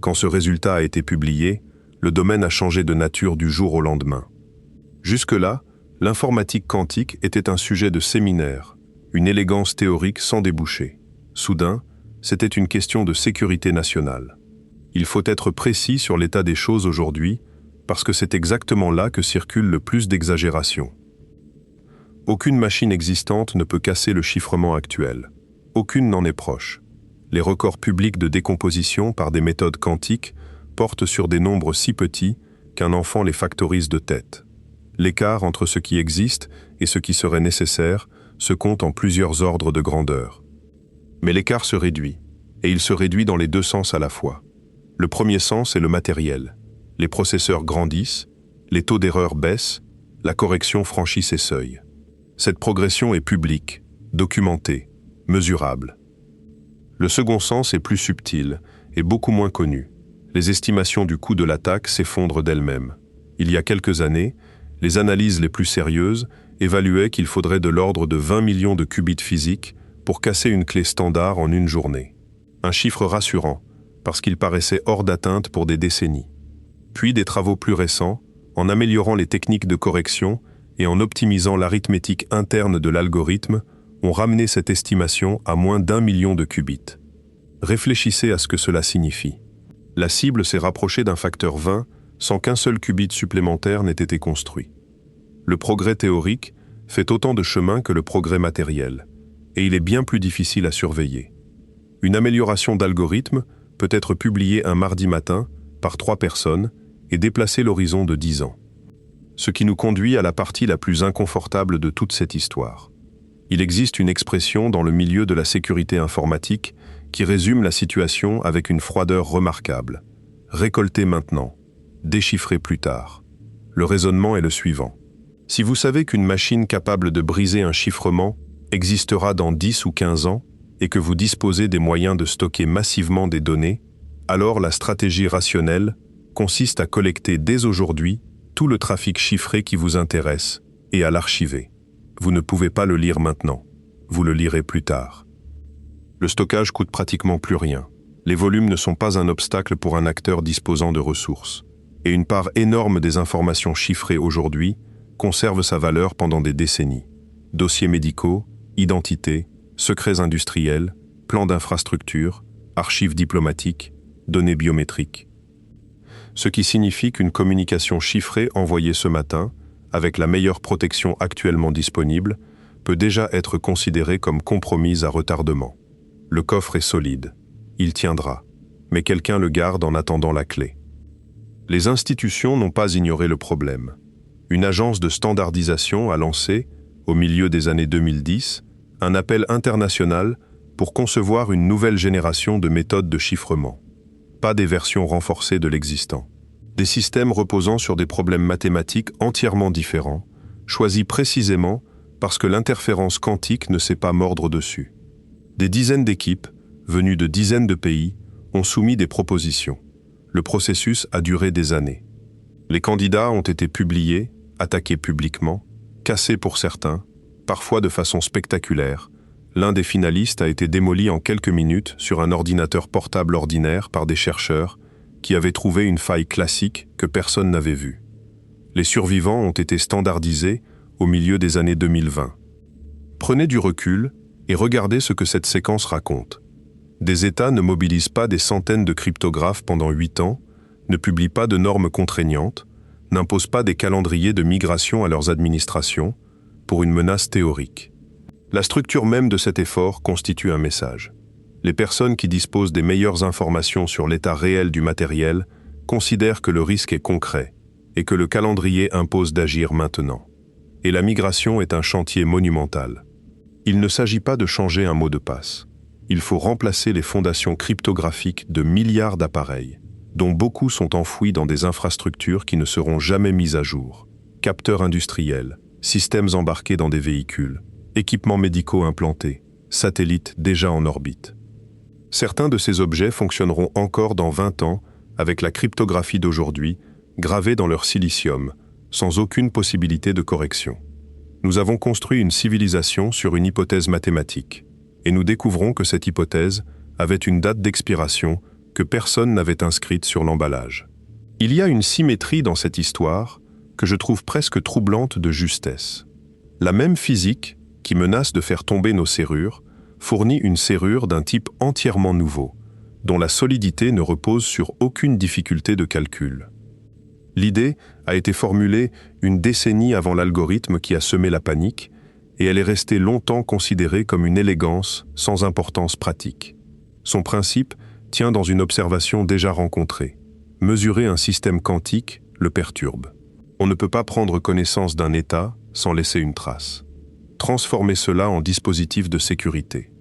Quand ce résultat a été publié, le domaine a changé de nature du jour au lendemain. Jusque-là, l'informatique quantique était un sujet de séminaire, une élégance théorique sans débouché. Soudain, c'était une question de sécurité nationale. Il faut être précis sur l'état des choses aujourd'hui, parce que c'est exactement là que circule le plus d'exagération. Aucune machine existante ne peut casser le chiffrement actuel. Aucune n'en est proche. Les records publics de décomposition par des méthodes quantiques portent sur des nombres si petits qu'un enfant les factorise de tête. L'écart entre ce qui existe et ce qui serait nécessaire se compte en plusieurs ordres de grandeur. Mais l'écart se réduit, et il se réduit dans les deux sens à la fois. Le premier sens est le matériel. Les processeurs grandissent, les taux d'erreur baissent, la correction franchit ses seuils. Cette progression est publique, documentée, mesurable. Le second sens est plus subtil et beaucoup moins connu. Les estimations du coût de l'attaque s'effondrent d'elles-mêmes. Il y a quelques années, les analyses les plus sérieuses évaluaient qu'il faudrait de l'ordre de 20 millions de qubits physiques pour casser une clé standard en une journée. Un chiffre rassurant, parce qu'il paraissait hors d'atteinte pour des décennies. Puis des travaux plus récents, en améliorant les techniques de correction et en optimisant l'arithmétique interne de l'algorithme, ont ramené cette estimation à moins d'1 million de qubits. Réfléchissez à ce que cela signifie. La cible s'est rapprochée d'un facteur 20 sans qu'un seul qubit supplémentaire n'ait été construit. Le progrès théorique fait autant de chemin que le progrès matériel, et il est bien plus difficile à surveiller. Une amélioration d'algorithme peut être publiée un mardi matin par 3 personnes et déplacer l'horizon de 10 ans. Ce qui nous conduit à la partie la plus inconfortable de toute cette histoire. Il existe une expression dans le milieu de la sécurité informatique qui résume la situation avec une froideur remarquable. Récolter maintenant, déchiffrer plus tard. Le raisonnement est le suivant. Si vous savez qu'une machine capable de briser un chiffrement existera dans 10 ou 15 ans et que vous disposez des moyens de stocker massivement des données, alors la stratégie rationnelle consiste à collecter dès aujourd'hui tout le trafic chiffré qui vous intéresse et à l'archiver. Vous ne pouvez pas le lire maintenant, vous le lirez plus tard. Le stockage coûte pratiquement plus rien. Les volumes ne sont pas un obstacle pour un acteur disposant de ressources. Et une part énorme des informations chiffrées aujourd'hui conserve sa valeur pendant des décennies. Dossiers médicaux, identités, secrets industriels, plans d'infrastructure, archives diplomatiques, données biométriques. Ce qui signifie qu'une communication chiffrée envoyée ce matin, avec la meilleure protection actuellement disponible, peut déjà être considérée comme compromise à retardement. Le coffre est solide, il tiendra, mais quelqu'un le garde en attendant la clé. Les institutions n'ont pas ignoré le problème. Une agence de standardisation a lancé, au milieu des années 2010, un appel international pour concevoir une nouvelle génération de méthodes de chiffrement. Pas des versions renforcées de l'existant. Des systèmes reposant sur des problèmes mathématiques entièrement différents, choisis précisément parce que l'interférence quantique ne sait pas mordre dessus. Des dizaines d'équipes, venues de dizaines de pays, ont soumis des propositions. Le processus a duré des années. Les candidats ont été publiés, attaqués publiquement, cassés pour certains, parfois de façon spectaculaire. L'un des finalistes a été démoli en quelques minutes sur un ordinateur portable ordinaire par des chercheurs qui avaient trouvé une faille classique que personne n'avait vue. Les survivants ont été standardisés au milieu des années 2020. Prenez du recul et regardez ce que cette séquence raconte. Des États ne mobilisent pas des centaines de cryptographes pendant 8 ans, ne publient pas de normes contraignantes, n'imposent pas des calendriers de migration à leurs administrations, pour une menace théorique. La structure même de cet effort constitue un message. Les personnes qui disposent des meilleures informations sur l'état réel du matériel considèrent que le risque est concret et que le calendrier impose d'agir maintenant. Et la migration est un chantier monumental. Il ne s'agit pas de changer un mot de passe. Il faut remplacer les fondations cryptographiques de milliards d'appareils, dont beaucoup sont enfouis dans des infrastructures qui ne seront jamais mises à jour. Capteurs industriels, systèmes embarqués dans des véhicules, équipements médicaux implantés, satellites déjà en orbite. Certains de ces objets fonctionneront encore dans 20 ans avec la cryptographie d'aujourd'hui gravés dans leur silicium, sans aucune possibilité de correction. Nous avons construit une civilisation sur une hypothèse mathématique, et nous découvrons que cette hypothèse avait une date d'expiration que personne n'avait inscrite sur l'emballage. Il y a une symétrie dans cette histoire que je trouve presque troublante de justesse. La même physique, qui menace de faire tomber nos serrures, fournit une serrure d'un type entièrement nouveau, dont la solidité ne repose sur aucune difficulté de calcul. L'idée a été formulée une décennie avant l'algorithme qui a semé la panique, et elle est restée longtemps considérée comme une élégance sans importance pratique. Son principe tient dans une observation déjà rencontrée. Mesurer un système quantique le perturbe. On ne peut pas prendre connaissance d'un état sans laisser une trace. Transformer cela en dispositif de sécurité.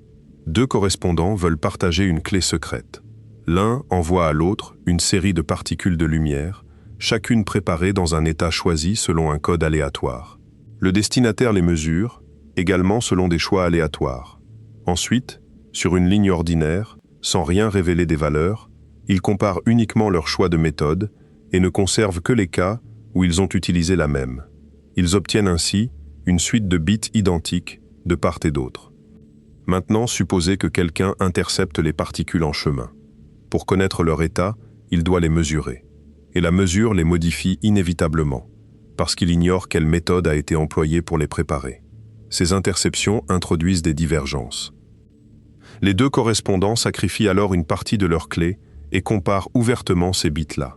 Deux correspondants veulent partager une clé secrète. L'un envoie à l'autre une série de particules de lumière, chacune préparée dans un état choisi selon un code aléatoire. Le destinataire les mesure, également selon des choix aléatoires. Ensuite, sur une ligne ordinaire, sans rien révéler des valeurs, ils comparent uniquement leur choix de méthode et ne conservent que les cas où ils ont utilisé la même. Ils obtiennent ainsi une suite de bits identiques de part et d'autre. Maintenant, supposez que quelqu'un intercepte les particules en chemin. Pour connaître leur état, il doit les mesurer. Et la mesure les modifie inévitablement, parce qu'il ignore quelle méthode a été employée pour les préparer. Ces interceptions introduisent des divergences. Les deux correspondants sacrifient alors une partie de leur clé et comparent ouvertement ces bits-là.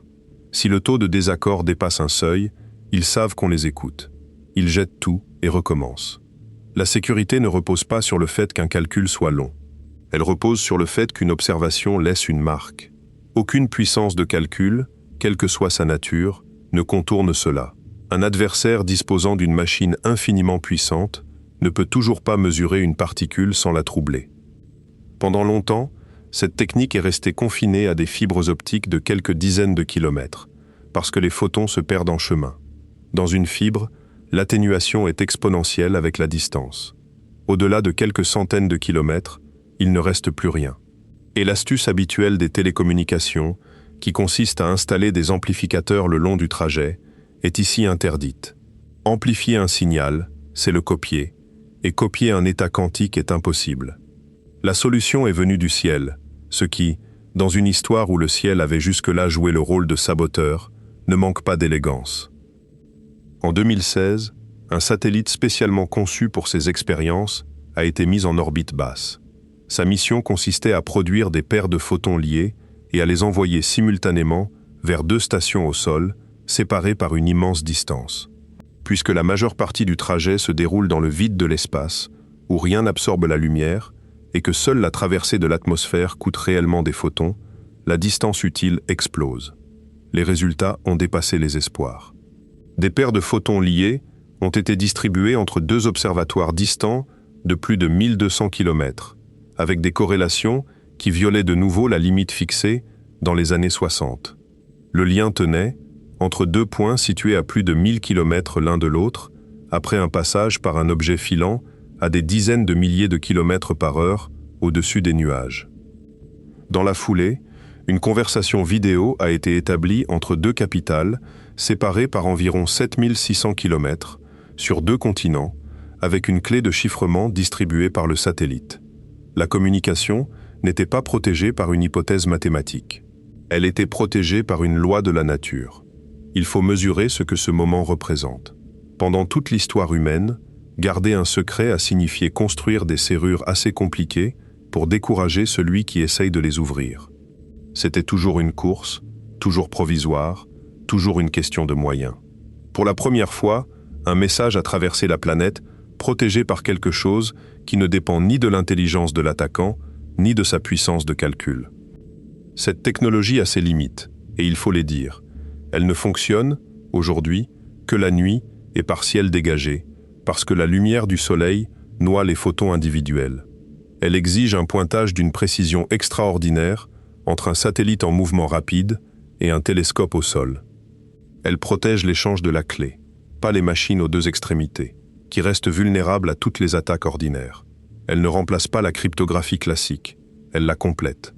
Si le taux de désaccord dépasse un seuil, ils savent qu'on les écoute. Ils jettent tout et recommencent. La sécurité ne repose pas sur le fait qu'un calcul soit long. Elle repose sur le fait qu'une observation laisse une marque. Aucune puissance de calcul, quelle que soit sa nature, ne contourne cela. Un adversaire disposant d'une machine infiniment puissante ne peut toujours pas mesurer une particule sans la troubler. Pendant longtemps, cette technique est restée confinée à des fibres optiques de quelques dizaines de kilomètres, parce que les photons se perdent en chemin. Dans une fibre, l'atténuation est exponentielle avec la distance. Au-delà de quelques centaines de kilomètres, il ne reste plus rien. Et l'astuce habituelle des télécommunications, qui consiste à installer des amplificateurs le long du trajet, est ici interdite. Amplifier un signal, c'est le copier, et copier un état quantique est impossible. La solution est venue du ciel, ce qui, dans une histoire où le ciel avait jusque-là joué le rôle de saboteur, ne manque pas d'élégance. En 2016, un satellite spécialement conçu pour ces expériences a été mis en orbite basse. Sa mission consistait à produire des paires de photons liés et à les envoyer simultanément vers deux stations au sol, séparées par une immense distance. Puisque la majeure partie du trajet se déroule dans le vide de l'espace, où rien n'absorbe la lumière, et que seule la traversée de l'atmosphère coûte réellement des photons, la distance utile explose. Les résultats ont dépassé les espoirs. Des paires de photons liés ont été distribuées entre deux observatoires distants de plus de 1200 km, avec des corrélations qui violaient de nouveau la limite fixée dans les années 60. Le lien tenait entre deux points situés à plus de 1000 km l'un de l'autre, après un passage par un objet filant à des dizaines de milliers de kilomètres par heure au-dessus des nuages. Dans la foulée, une conversation vidéo a été établie entre deux capitales, séparées par environ 7600 km, sur deux continents, avec une clé de chiffrement distribuée par le satellite. La communication n'était pas protégée par une hypothèse mathématique. Elle était protégée par une loi de la nature. Il faut mesurer ce que ce moment représente. Pendant toute l'histoire humaine, garder un secret a signifié construire des serrures assez compliquées pour décourager celui qui essaye de les ouvrir. C'était toujours une course, toujours provisoire, toujours une question de moyens. Pour la première fois, un message a traversé la planète, protégé par quelque chose qui ne dépend ni de l'intelligence de l'attaquant, ni de sa puissance de calcul. Cette technologie a ses limites, et il faut les dire. Elle ne fonctionne, aujourd'hui, que la nuit et par ciel dégagé, parce que la lumière du soleil noie les photons individuels. Elle exige un pointage d'une précision extraordinaire entre un satellite en mouvement rapide et un télescope au sol. Elle protège l'échange de la clé, pas les machines aux deux extrémités, qui restent vulnérables à toutes les attaques ordinaires. Elle ne remplace pas la cryptographie classique, elle la complète.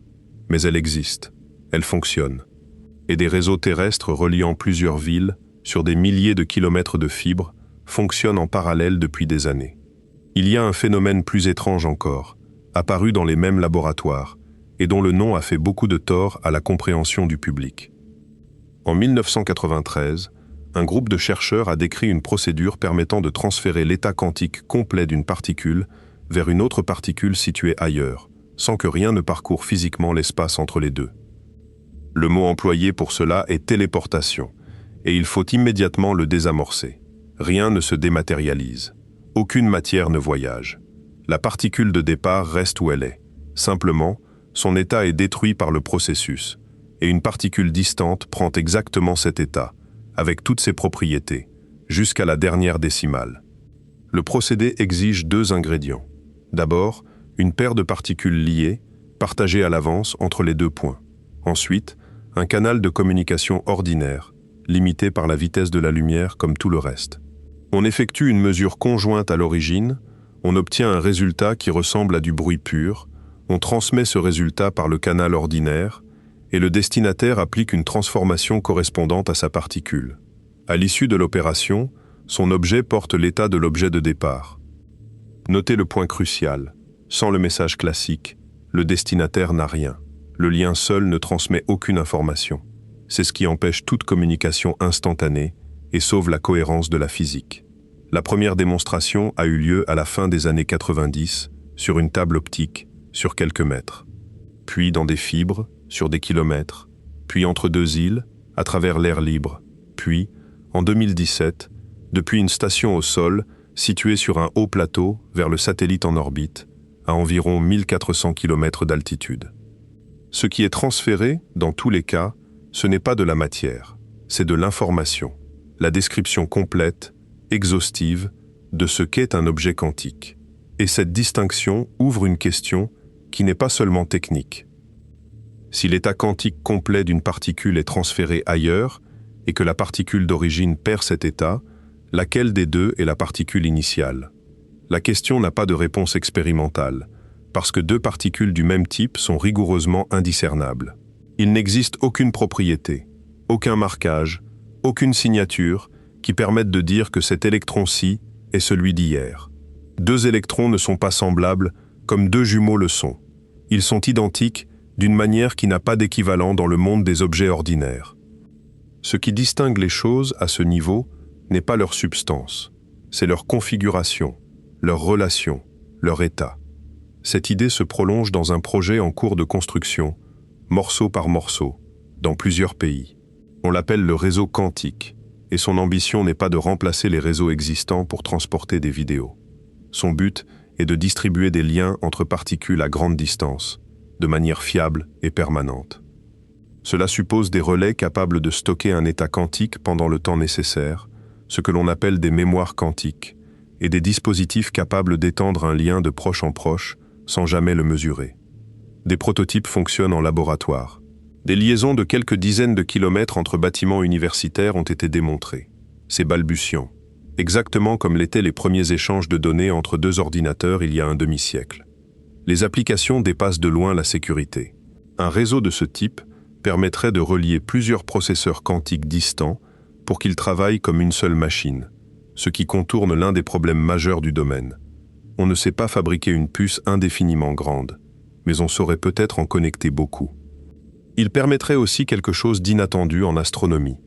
Mais elle existe, elle fonctionne. et des réseaux terrestres reliant plusieurs villes, sur des milliers de kilomètres de fibres, fonctionnent en parallèle depuis des années. Il y a un phénomène plus étrange encore, apparu dans les mêmes laboratoires, et dont le nom a fait beaucoup de tort à la compréhension du public. En 1993, un groupe de chercheurs a décrit une procédure permettant de transférer l'état quantique complet d'une particule vers une autre particule située ailleurs, sans que rien ne parcourt physiquement l'espace entre les deux. Le mot employé pour cela est téléportation, et il faut immédiatement le désamorcer. Rien ne se dématérialise. Aucune matière ne voyage. La particule de départ reste où elle est. Simplement, son état est détruit par le processus, et une particule distante prend exactement cet état, avec toutes ses propriétés, jusqu'à la dernière décimale. Le procédé exige deux ingrédients. D'abord, une paire de particules liées, partagées à l'avance entre les deux points. Ensuite, un canal de communication ordinaire, limité par la vitesse de la lumière comme tout le reste. On effectue une mesure conjointe à l'origine, on obtient un résultat qui ressemble à du bruit pur, on transmet ce résultat par le canal ordinaire, et le destinataire applique une transformation correspondante à sa particule. À l'issue de l'opération, son objet porte l'état de l'objet de départ. Notez le point crucial. Sans le message classique, le destinataire n'a rien. Le lien seul ne transmet aucune information. C'est ce qui empêche toute communication instantanée et sauve la cohérence de la physique. La première démonstration a eu lieu à la fin des années 90, sur une table optique, sur quelques mètres. Puis dans des fibres, sur des kilomètres, puis entre deux îles, à travers l'air libre, puis, en 2017, depuis une station au sol, située sur un haut plateau vers le satellite en orbite, à environ 1400 km d'altitude. Ce qui est transféré, dans tous les cas, ce n'est pas de la matière, c'est de l'information, la description complète, exhaustive, de ce qu'est un objet quantique. Et cette distinction ouvre une question qui n'est pas seulement technique. Si l'état quantique complet d'une particule est transféré ailleurs et que la particule d'origine perd cet état, laquelle des deux est la particule initiale? La question n'a pas de réponse expérimentale, parce que deux particules du même type sont rigoureusement indiscernables. Il n'existe aucune propriété, aucun marquage, aucune signature qui permette de dire que cet électron-ci est celui d'hier. Deux électrons ne sont pas semblables comme deux jumeaux le sont. Ils sont identiques d'une manière qui n'a pas d'équivalent dans le monde des objets ordinaires. Ce qui distingue les choses à ce niveau n'est pas leur substance, c'est leur configuration, leur relation, leur état. Cette idée se prolonge dans un projet en cours de construction, morceau par morceau, dans plusieurs pays. On l'appelle le réseau quantique, et son ambition n'est pas de remplacer les réseaux existants pour transporter des vidéos. Son but est de distribuer des liens entre particules à grande distance, de manière fiable et permanente. Cela suppose des relais capables de stocker un état quantique pendant le temps nécessaire, ce que l'on appelle des mémoires quantiques, et des dispositifs capables d'étendre un lien de proche en proche sans jamais le mesurer. Des prototypes fonctionnent en laboratoire. Des liaisons de quelques dizaines de kilomètres entre bâtiments universitaires ont été démontrées. C'est balbutiant, exactement comme l'étaient les premiers échanges de données entre deux ordinateurs il y a un demi-siècle. Les applications dépassent de loin la sécurité. Un réseau de ce type permettrait de relier plusieurs processeurs quantiques distants pour qu'ils travaillent comme une seule machine, ce qui contourne l'un des problèmes majeurs du domaine. On ne sait pas fabriquer une puce indéfiniment grande, mais on saurait peut-être en connecter beaucoup. Il permettrait aussi quelque chose d'inattendu en astronomie.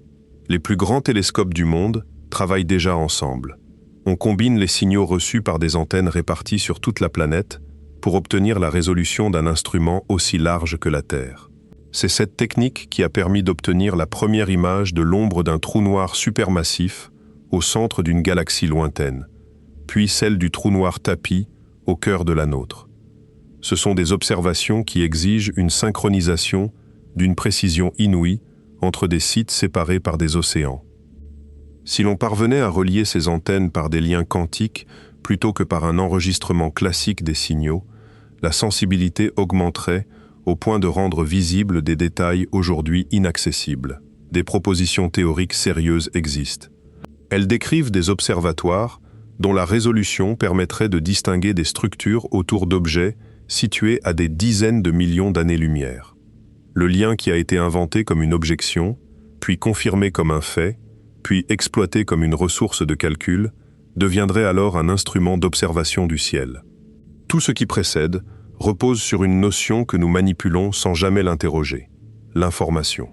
Les plus grands télescopes du monde travaillent déjà ensemble. On combine les signaux reçus par des antennes réparties sur toute la planète pour obtenir la résolution d'un instrument aussi large que la Terre. C'est cette technique qui a permis d'obtenir la première image de l'ombre d'un trou noir supermassif au centre d'une galaxie lointaine, puis celle du trou noir Tapis au cœur de la nôtre. Ce sont des observations qui exigent une synchronisation d'une précision inouïe entre des sites séparés par des océans. Si l'on parvenait à relier ces antennes par des liens quantiques plutôt que par un enregistrement classique des signaux, la sensibilité augmenterait au point de rendre visibles des détails aujourd'hui inaccessibles. Des propositions théoriques sérieuses existent. Elles décrivent des observatoires dont la résolution permettrait de distinguer des structures autour d'objets situés à des dizaines de millions d'années-lumière. Le lien qui a été inventé comme une objection, puis confirmé comme un fait, puis exploité comme une ressource de calcul, deviendrait alors un instrument d'observation du ciel. Tout ce qui précède repose sur une notion que nous manipulons sans jamais l'interroger, l'information.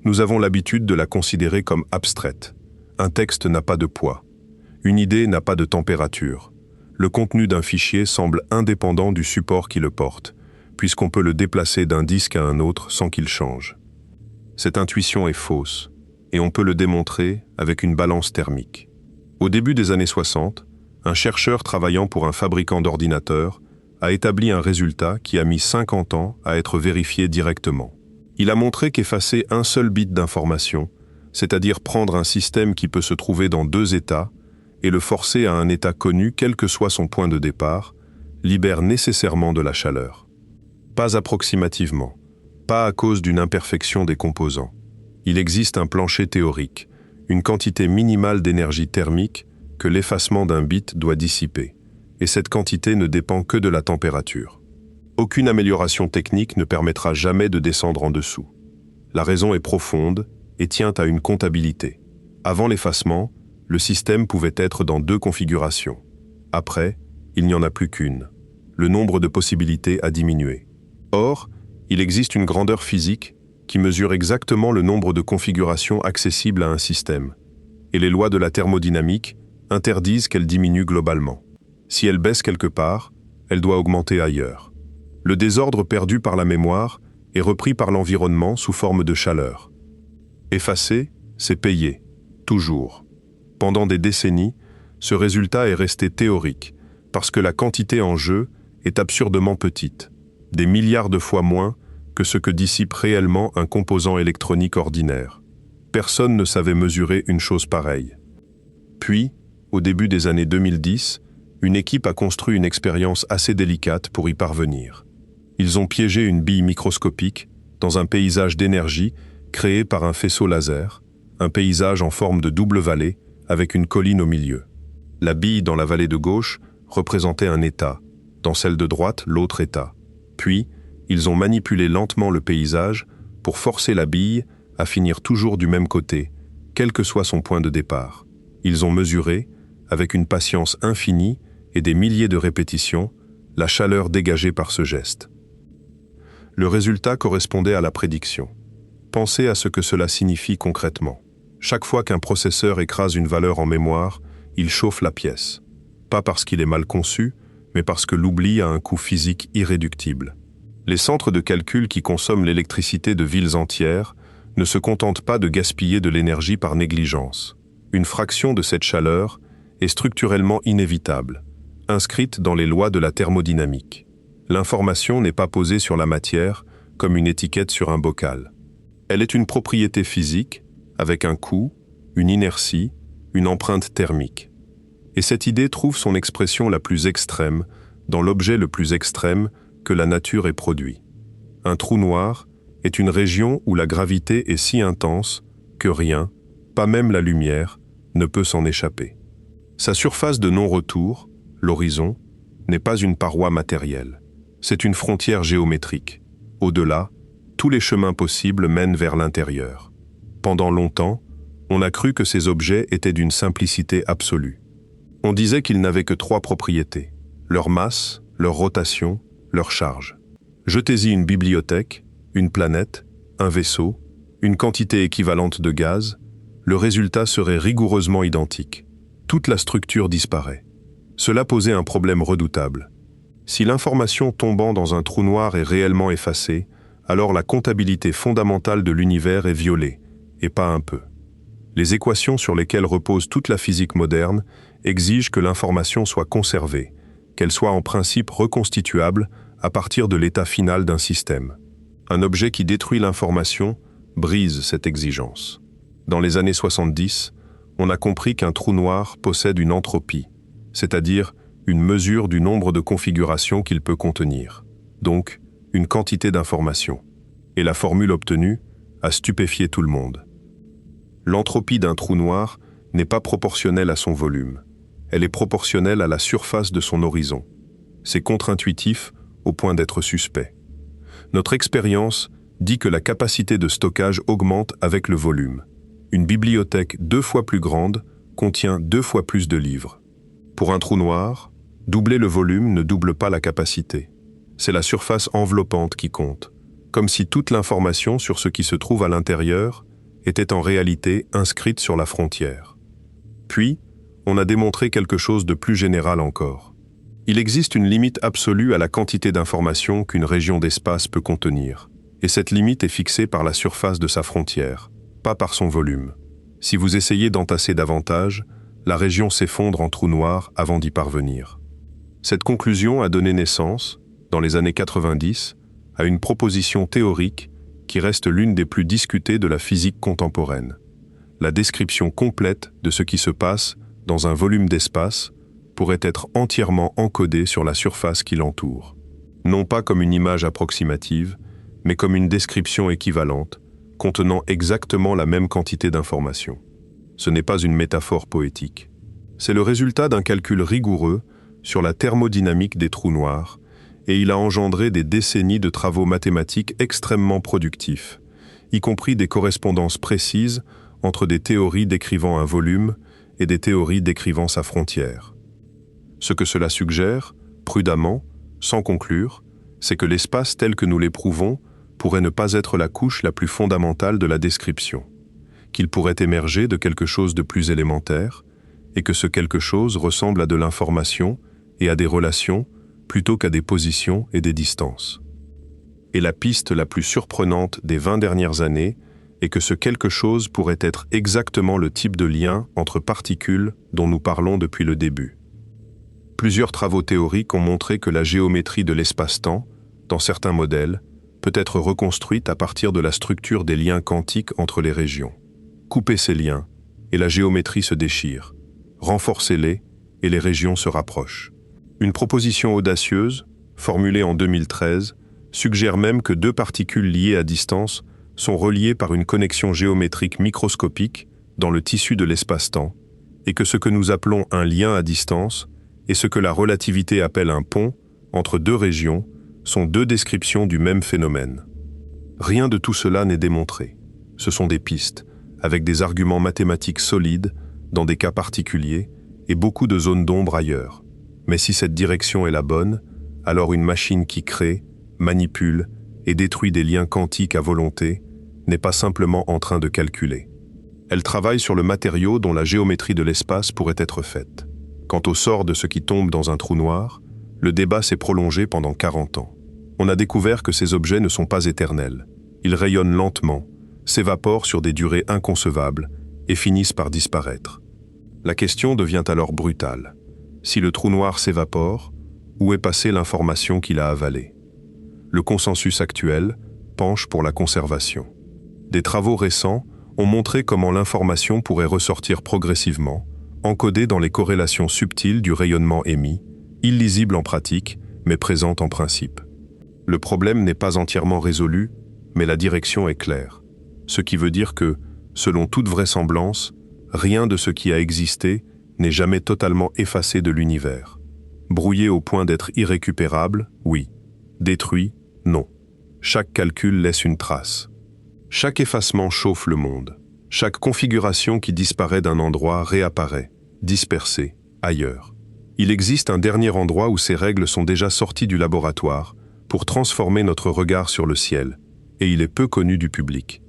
Nous avons l'habitude de la considérer comme abstraite. Un texte n'a pas de poids. Une idée n'a pas de température. Le contenu d'un fichier semble indépendant du support qui le porte, puisqu'on peut le déplacer d'un disque à un autre sans qu'il change. Cette intuition est fausse, et on peut le démontrer avec une balance thermique. Au début des années 60, un chercheur travaillant pour un fabricant d'ordinateurs a établi un résultat qui a mis 50 ans à être vérifié directement. Il a montré qu'effacer un seul bit d'information, c'est-à-dire prendre un système qui peut se trouver dans deux états et le forcer à un état connu quel que soit son point de départ, libère nécessairement de la chaleur. Pas approximativement, pas à cause d'une imperfection des composants. Il existe un plancher théorique, une quantité minimale d'énergie thermique que l'effacement d'un bit doit dissiper, et cette quantité ne dépend que de la température. Aucune amélioration technique ne permettra jamais de descendre en dessous. La raison est profonde et tient à une comptabilité. Avant l'effacement, le système pouvait être dans deux configurations. Après, il n'y en a plus qu'une. Le nombre de possibilités a diminué. Or, il existe une grandeur physique qui mesure exactement le nombre de configurations accessibles à un système. Et les lois de la thermodynamique interdisent qu'elle diminue globalement. Si elle baisse quelque part, elle doit augmenter ailleurs. Le désordre perdu par la mémoire est repris par l'environnement sous forme de chaleur. Effacer, c'est payer, toujours. Pendant des décennies, ce résultat est resté théorique, parce que la quantité en jeu est absurdement petite, des milliards de fois moins que ce que dissipe réellement un composant électronique ordinaire. Personne ne savait mesurer une chose pareille. Puis, au début des années 2010, une équipe a construit une expérience assez délicate pour y parvenir. Ils ont piégé une bille microscopique dans un paysage d'énergie créé par un faisceau laser, un paysage en forme de double vallée avec une colline au milieu. La bille dans la vallée de gauche représentait un état, dans celle de droite l'autre état. Puis, ils ont manipulé lentement le paysage pour forcer la bille à finir toujours du même côté, quel que soit son point de départ. Ils ont mesuré, avec une patience infinie et des milliers de répétitions, la chaleur dégagée par ce geste. Le résultat correspondait à la prédiction. Pensez à ce que cela signifie concrètement. Chaque fois qu'un processeur écrase une valeur en mémoire, il chauffe la pièce. Pas parce qu'il est mal conçu, mais parce que l'oubli a un coût physique irréductible. Les centres de calcul qui consomment l'électricité de villes entières ne se contentent pas de gaspiller de l'énergie par négligence. Une fraction de cette chaleur est structurellement inévitable, inscrite dans les lois de la thermodynamique. L'information n'est pas posée sur la matière comme une étiquette sur un bocal. Elle est une propriété physique, avec un coût, une inertie, une empreinte thermique. Et cette idée trouve son expression la plus extrême dans l'objet le plus extrême que la nature ait produit. Un trou noir est une région où la gravité est si intense que rien, pas même la lumière, ne peut s'en échapper. Sa surface de non-retour, l'horizon, n'est pas une paroi matérielle. C'est une frontière géométrique. Au-delà, tous les chemins possibles mènent vers l'intérieur. Pendant longtemps, on a cru que ces objets étaient d'une simplicité absolue. On disait qu'ils n'avaient que trois propriétés: leur masse, leur rotation, leur charge. Jetez-y une bibliothèque, une planète, un vaisseau, une quantité équivalente de gaz, le résultat serait rigoureusement identique. Toute la structure disparaît. Cela posait un problème redoutable. Si l'information tombant dans un trou noir est réellement effacée, alors la comptabilité fondamentale de l'univers est violée, et pas un peu. Les équations sur lesquelles repose toute la physique moderne exigent que l'information soit conservée, qu'elle soit en principe reconstituable à partir de l'état final d'un système. Un objet qui détruit l'information brise cette exigence. Dans les années 70, on a compris qu'un trou noir possède une entropie, c'est-à-dire une mesure du nombre de configurations qu'il peut contenir, donc une quantité d'informations. Et la formule obtenue a stupéfié tout le monde. L'entropie d'un trou noir n'est pas proportionnelle à son volume. Elle est proportionnelle à la surface de son horizon. C'est contre-intuitif au point d'être suspect. Notre expérience dit que la capacité de stockage augmente avec le volume. Une bibliothèque 2 fois plus grande contient 2 fois plus de livres. Pour un trou noir, doubler le volume ne double pas la capacité. C'est la surface enveloppante qui compte, comme si toute l'information sur ce qui se trouve à l'intérieur était en réalité inscrite sur la frontière. Puis, on a démontré quelque chose de plus général encore. Il existe une limite absolue à la quantité d'informations qu'une région d'espace peut contenir, et cette limite est fixée par la surface de sa frontière, pas par son volume. Si vous essayez d'entasser davantage, la région s'effondre en trou noir avant d'y parvenir. Cette conclusion a donné naissance, dans les années 90, à une proposition théorique qui reste l'une des plus discutées de la physique contemporaine. La description complète de ce qui se passe dans un volume d'espace pourrait être entièrement encodée sur la surface qui l'entoure. Non pas comme une image approximative, mais comme une description équivalente, contenant exactement la même quantité d'informations. Ce n'est pas une métaphore poétique. C'est le résultat d'un calcul rigoureux sur la thermodynamique des trous noirs, et il a engendré des décennies de travaux mathématiques extrêmement productifs, y compris des correspondances précises entre des théories décrivant un volume et des théories décrivant sa frontière. Ce que cela suggère, prudemment, sans conclure, c'est que l'espace tel que nous l'éprouvons pourrait ne pas être la couche la plus fondamentale de la description, qu'il pourrait émerger de quelque chose de plus élémentaire, et que ce quelque chose ressemble à de l'information et à des relations plutôt qu'à des positions et des distances. Et la piste la plus surprenante des 20 dernières années est que ce quelque chose pourrait être exactement le type de lien entre particules dont nous parlons depuis le début. Plusieurs travaux théoriques ont montré que la géométrie de l'espace-temps, dans certains modèles, peut être reconstruite à partir de la structure des liens quantiques entre les régions. Coupez ces liens, et la géométrie se déchire. Renforcez-les, et les régions se rapprochent. Une proposition audacieuse, formulée en 2013, suggère même que 2 particules liées à distance sont reliées par une connexion géométrique microscopique dans le tissu de l'espace-temps, et que ce que nous appelons un lien à distance et ce que la relativité appelle un pont entre 2 régions sont 2 descriptions du même phénomène. Rien de tout cela n'est démontré. Ce sont des pistes, avec des arguments mathématiques solides dans des cas particuliers et beaucoup de zones d'ombre ailleurs. Mais si cette direction est la bonne, alors une machine qui crée, manipule et détruit des liens quantiques à volonté n'est pas simplement en train de calculer. Elle travaille sur le matériau dont la géométrie de l'espace pourrait être faite. Quant au sort de ce qui tombe dans un trou noir, le débat s'est prolongé pendant 40 ans. On a découvert que ces objets ne sont pas éternels. Ils rayonnent lentement, s'évaporent sur des durées inconcevables et finissent par disparaître. La question devient alors brutale. Si le trou noir s'évapore, où est passée l'information qu'il a avalée? Le consensus actuel penche pour la conservation. Des travaux récents ont montré comment l'information pourrait ressortir progressivement, encodée dans les corrélations subtiles du rayonnement émis, illisible en pratique, mais présente en principe. Le problème n'est pas entièrement résolu, mais la direction est claire. Ce qui veut dire que, selon toute vraisemblance, rien de ce qui a existé n'est jamais totalement effacé de l'univers. Brouillé au point d'être irrécupérable, oui. Détruit, non. Chaque calcul laisse une trace. Chaque effacement chauffe le monde. Chaque configuration qui disparaît d'un endroit réapparaît, dispersée, ailleurs. Il existe un dernier endroit où ces règles sont déjà sorties du laboratoire pour transformer notre regard sur le ciel, et il est peu connu du public.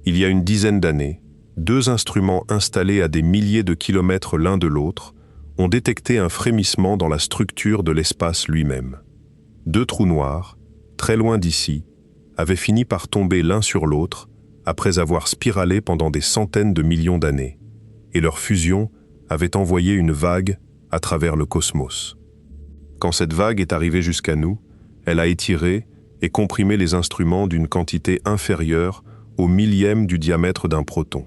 Il y a une dizaine d'années, 2 instruments installés à des milliers de kilomètres l'un de l'autre ont détecté un frémissement dans la structure de l'espace lui-même. 2 trous noirs, très loin d'ici, avaient fini par tomber l'un sur l'autre après avoir spiralé pendant des centaines de millions d'années, et leur fusion avait envoyé une vague à travers le cosmos. Quand cette vague est arrivée jusqu'à nous, elle a étiré et comprimé les instruments d'une quantité inférieure au millième du diamètre d'un proton.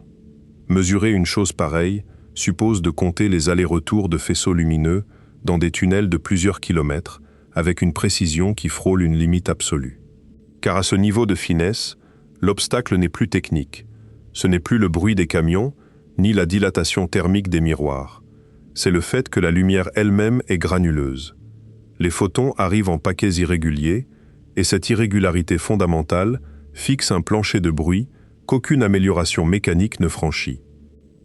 Mesurer une chose pareille suppose de compter les allers-retours de faisceaux lumineux dans des tunnels de plusieurs kilomètres avec une précision qui frôle une limite absolue. Car à ce niveau de finesse, l'obstacle n'est plus technique. Ce n'est plus le bruit des camions, ni la dilatation thermique des miroirs. C'est le fait que la lumière elle-même est granuleuse. Les photons arrivent en paquets irréguliers, et cette irrégularité fondamentale fixe un plancher de bruit qu'aucune amélioration mécanique ne franchit.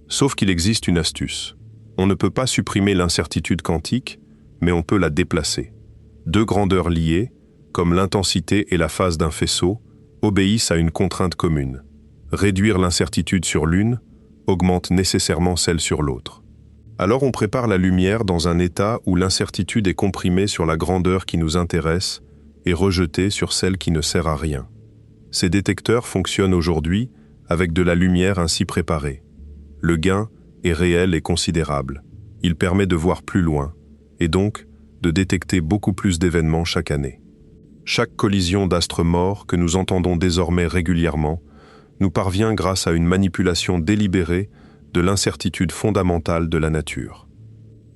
Sauf qu'il existe une astuce. On ne peut pas supprimer l'incertitude quantique, mais on peut la déplacer. Deux grandeurs liées, comme l'intensité et la phase d'un faisceau, obéissent à une contrainte commune. Réduire l'incertitude sur l'une augmente nécessairement celle sur l'autre. Alors on prépare la lumière dans un état où l'incertitude est comprimée sur la grandeur qui nous intéresse et rejetée sur celle qui ne sert à rien. Ces détecteurs fonctionnent aujourd'hui avec de la lumière ainsi préparée. Le gain est réel et considérable. Il permet de voir plus loin, et donc de détecter beaucoup plus d'événements chaque année. Chaque collision d'astres morts que nous entendons désormais régulièrement nous parvient grâce à une manipulation délibérée de l'incertitude fondamentale de la nature.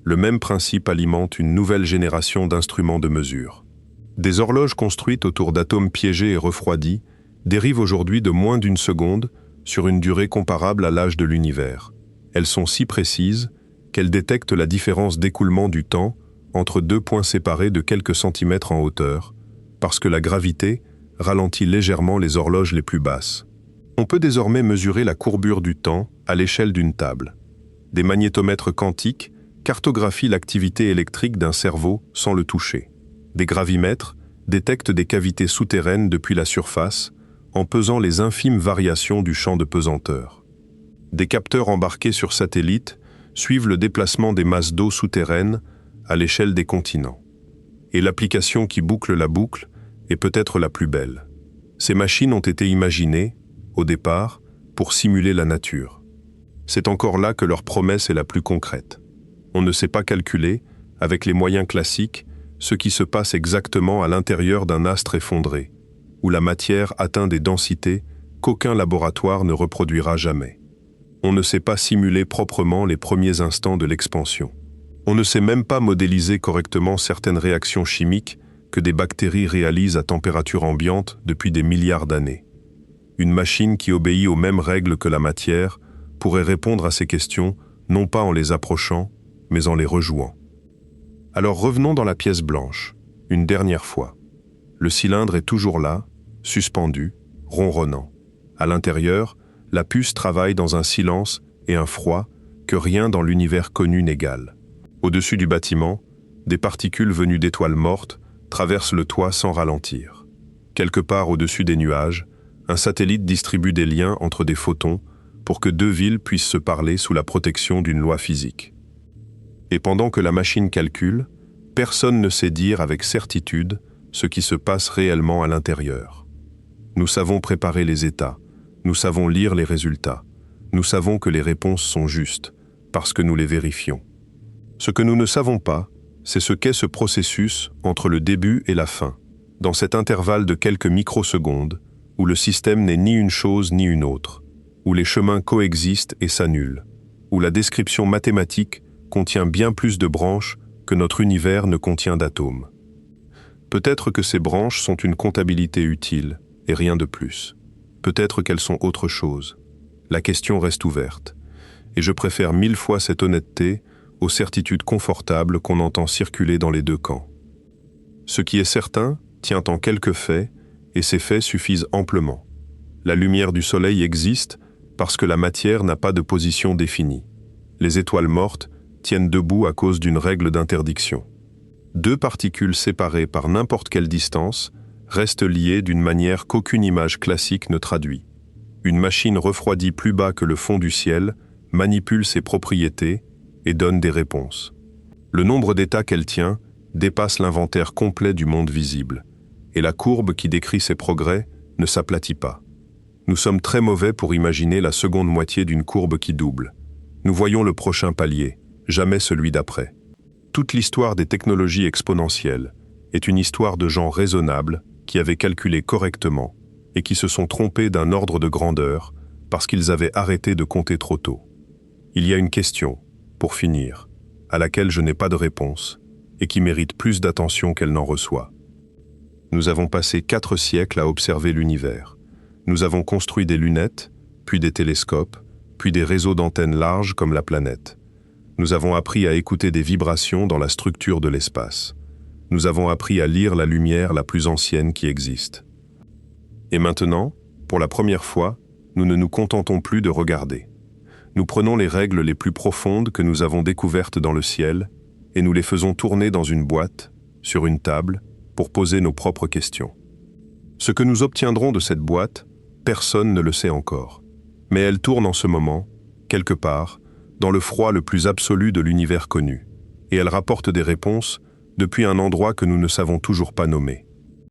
Le même principe alimente une nouvelle génération d'instruments de mesure. Des horloges construites autour d'atomes piégés et refroidis dérivent aujourd'hui de moins d'une seconde sur une durée comparable à l'âge de l'univers. Elles sont si précises qu'elles détectent la différence d'écoulement du temps entre deux points séparés de quelques centimètres en hauteur, parce que la gravité ralentit légèrement les horloges les plus basses. On peut désormais mesurer la courbure du temps à l'échelle d'une table. Des magnétomètres quantiques cartographient l'activité électrique d'un cerveau sans le toucher. Des gravimètres détectent des cavités souterraines depuis la surface en pesant les infimes variations du champ de pesanteur. Des capteurs embarqués sur satellite suivent le déplacement des masses d'eau souterraines à l'échelle des continents. Et l'application qui boucle la boucle est peut-être la plus belle. Ces machines ont été imaginées, au départ, pour simuler la nature. C'est encore là que leur promesse est la plus concrète. On ne sait pas calculer, avec les moyens classiques, ce qui se passe exactement à l'intérieur d'un astre effondré, où la matière atteint des densités qu'aucun laboratoire ne reproduira jamais. On ne sait pas simuler proprement les premiers instants de l'expansion. On ne sait même pas modéliser correctement certaines réactions chimiques que des bactéries réalisent à température ambiante depuis des milliards d'années. Une machine qui obéit aux mêmes règles que la matière pourrait répondre à ces questions non pas en les approchant, mais en les rejouant. Alors revenons dans la pièce blanche, une dernière fois. Le cylindre est toujours là, suspendu, ronronnant. À l'intérieur, la puce travaille dans un silence et un froid que rien dans l'univers connu n'égale. Au-dessus du bâtiment, des particules venues d'étoiles mortes traversent le toit sans ralentir. Quelque part au-dessus des nuages, un satellite distribue des liens entre des photons pour que deux villes puissent se parler sous la protection d'une loi physique. Et pendant que la machine calcule, personne ne sait dire avec certitude ce qui se passe réellement à l'intérieur. Nous savons préparer les états, nous savons lire les résultats, nous savons que les réponses sont justes, parce que nous les vérifions. Ce que nous ne savons pas, c'est ce qu'est ce processus entre le début et la fin, dans cet intervalle de quelques microsecondes, où le système n'est ni une chose ni une autre, où les chemins coexistent et s'annulent, où la description mathématique contient bien plus de branches que notre univers ne contient d'atomes. Peut-être que ces branches sont une comptabilité utile, et rien de plus. Peut-être qu'elles sont autre chose. La question reste ouverte, et je préfère 1000 fois cette honnêteté aux certitudes confortables qu'on entend circuler dans les deux camps. Ce qui est certain tient en quelques faits, et ces faits suffisent amplement. La lumière du soleil existe parce que la matière n'a pas de position définie. Les étoiles mortes tiennent debout à cause d'une règle d'interdiction. Deux particules séparées par n'importe quelle distance restent liées d'une manière qu'aucune image classique ne traduit. Une machine refroidie plus bas que le fond du ciel manipule ses propriétés et donne des réponses. Le nombre d'états qu'elle tient dépasse l'inventaire complet du monde visible, et la courbe qui décrit ses progrès ne s'aplatit pas. Nous sommes très mauvais pour imaginer la seconde moitié d'une courbe qui double. Nous voyons le prochain palier, jamais celui d'après. Toute l'histoire des technologies exponentielles est une histoire de gens raisonnables qui avaient calculé correctement et qui se sont trompés d'un ordre de grandeur parce qu'ils avaient arrêté de compter trop tôt. Il y a une question, pour finir, à laquelle je n'ai pas de réponse et qui mérite plus d'attention qu'elle n'en reçoit. Nous avons passé 4 siècles à observer l'univers. Nous avons construit des lunettes, puis des télescopes, puis des réseaux d'antennes larges comme la planète. Nous avons appris à écouter des vibrations dans la structure de l'espace. Nous avons appris à lire la lumière la plus ancienne qui existe. Et maintenant, Pour la première fois, nous ne nous contentons plus de regarder. Nous prenons les règles les plus profondes que nous avons découvertes dans le ciel et nous les faisons tourner dans une boîte, sur une table, pour poser nos propres questions. Ce que nous obtiendrons de cette boîte, personne ne le sait encore. Mais elle tourne en ce moment, quelque part, dans le froid le plus absolu de l'univers connu, et elle rapporte des réponses depuis un endroit que nous ne savons toujours pas nommer.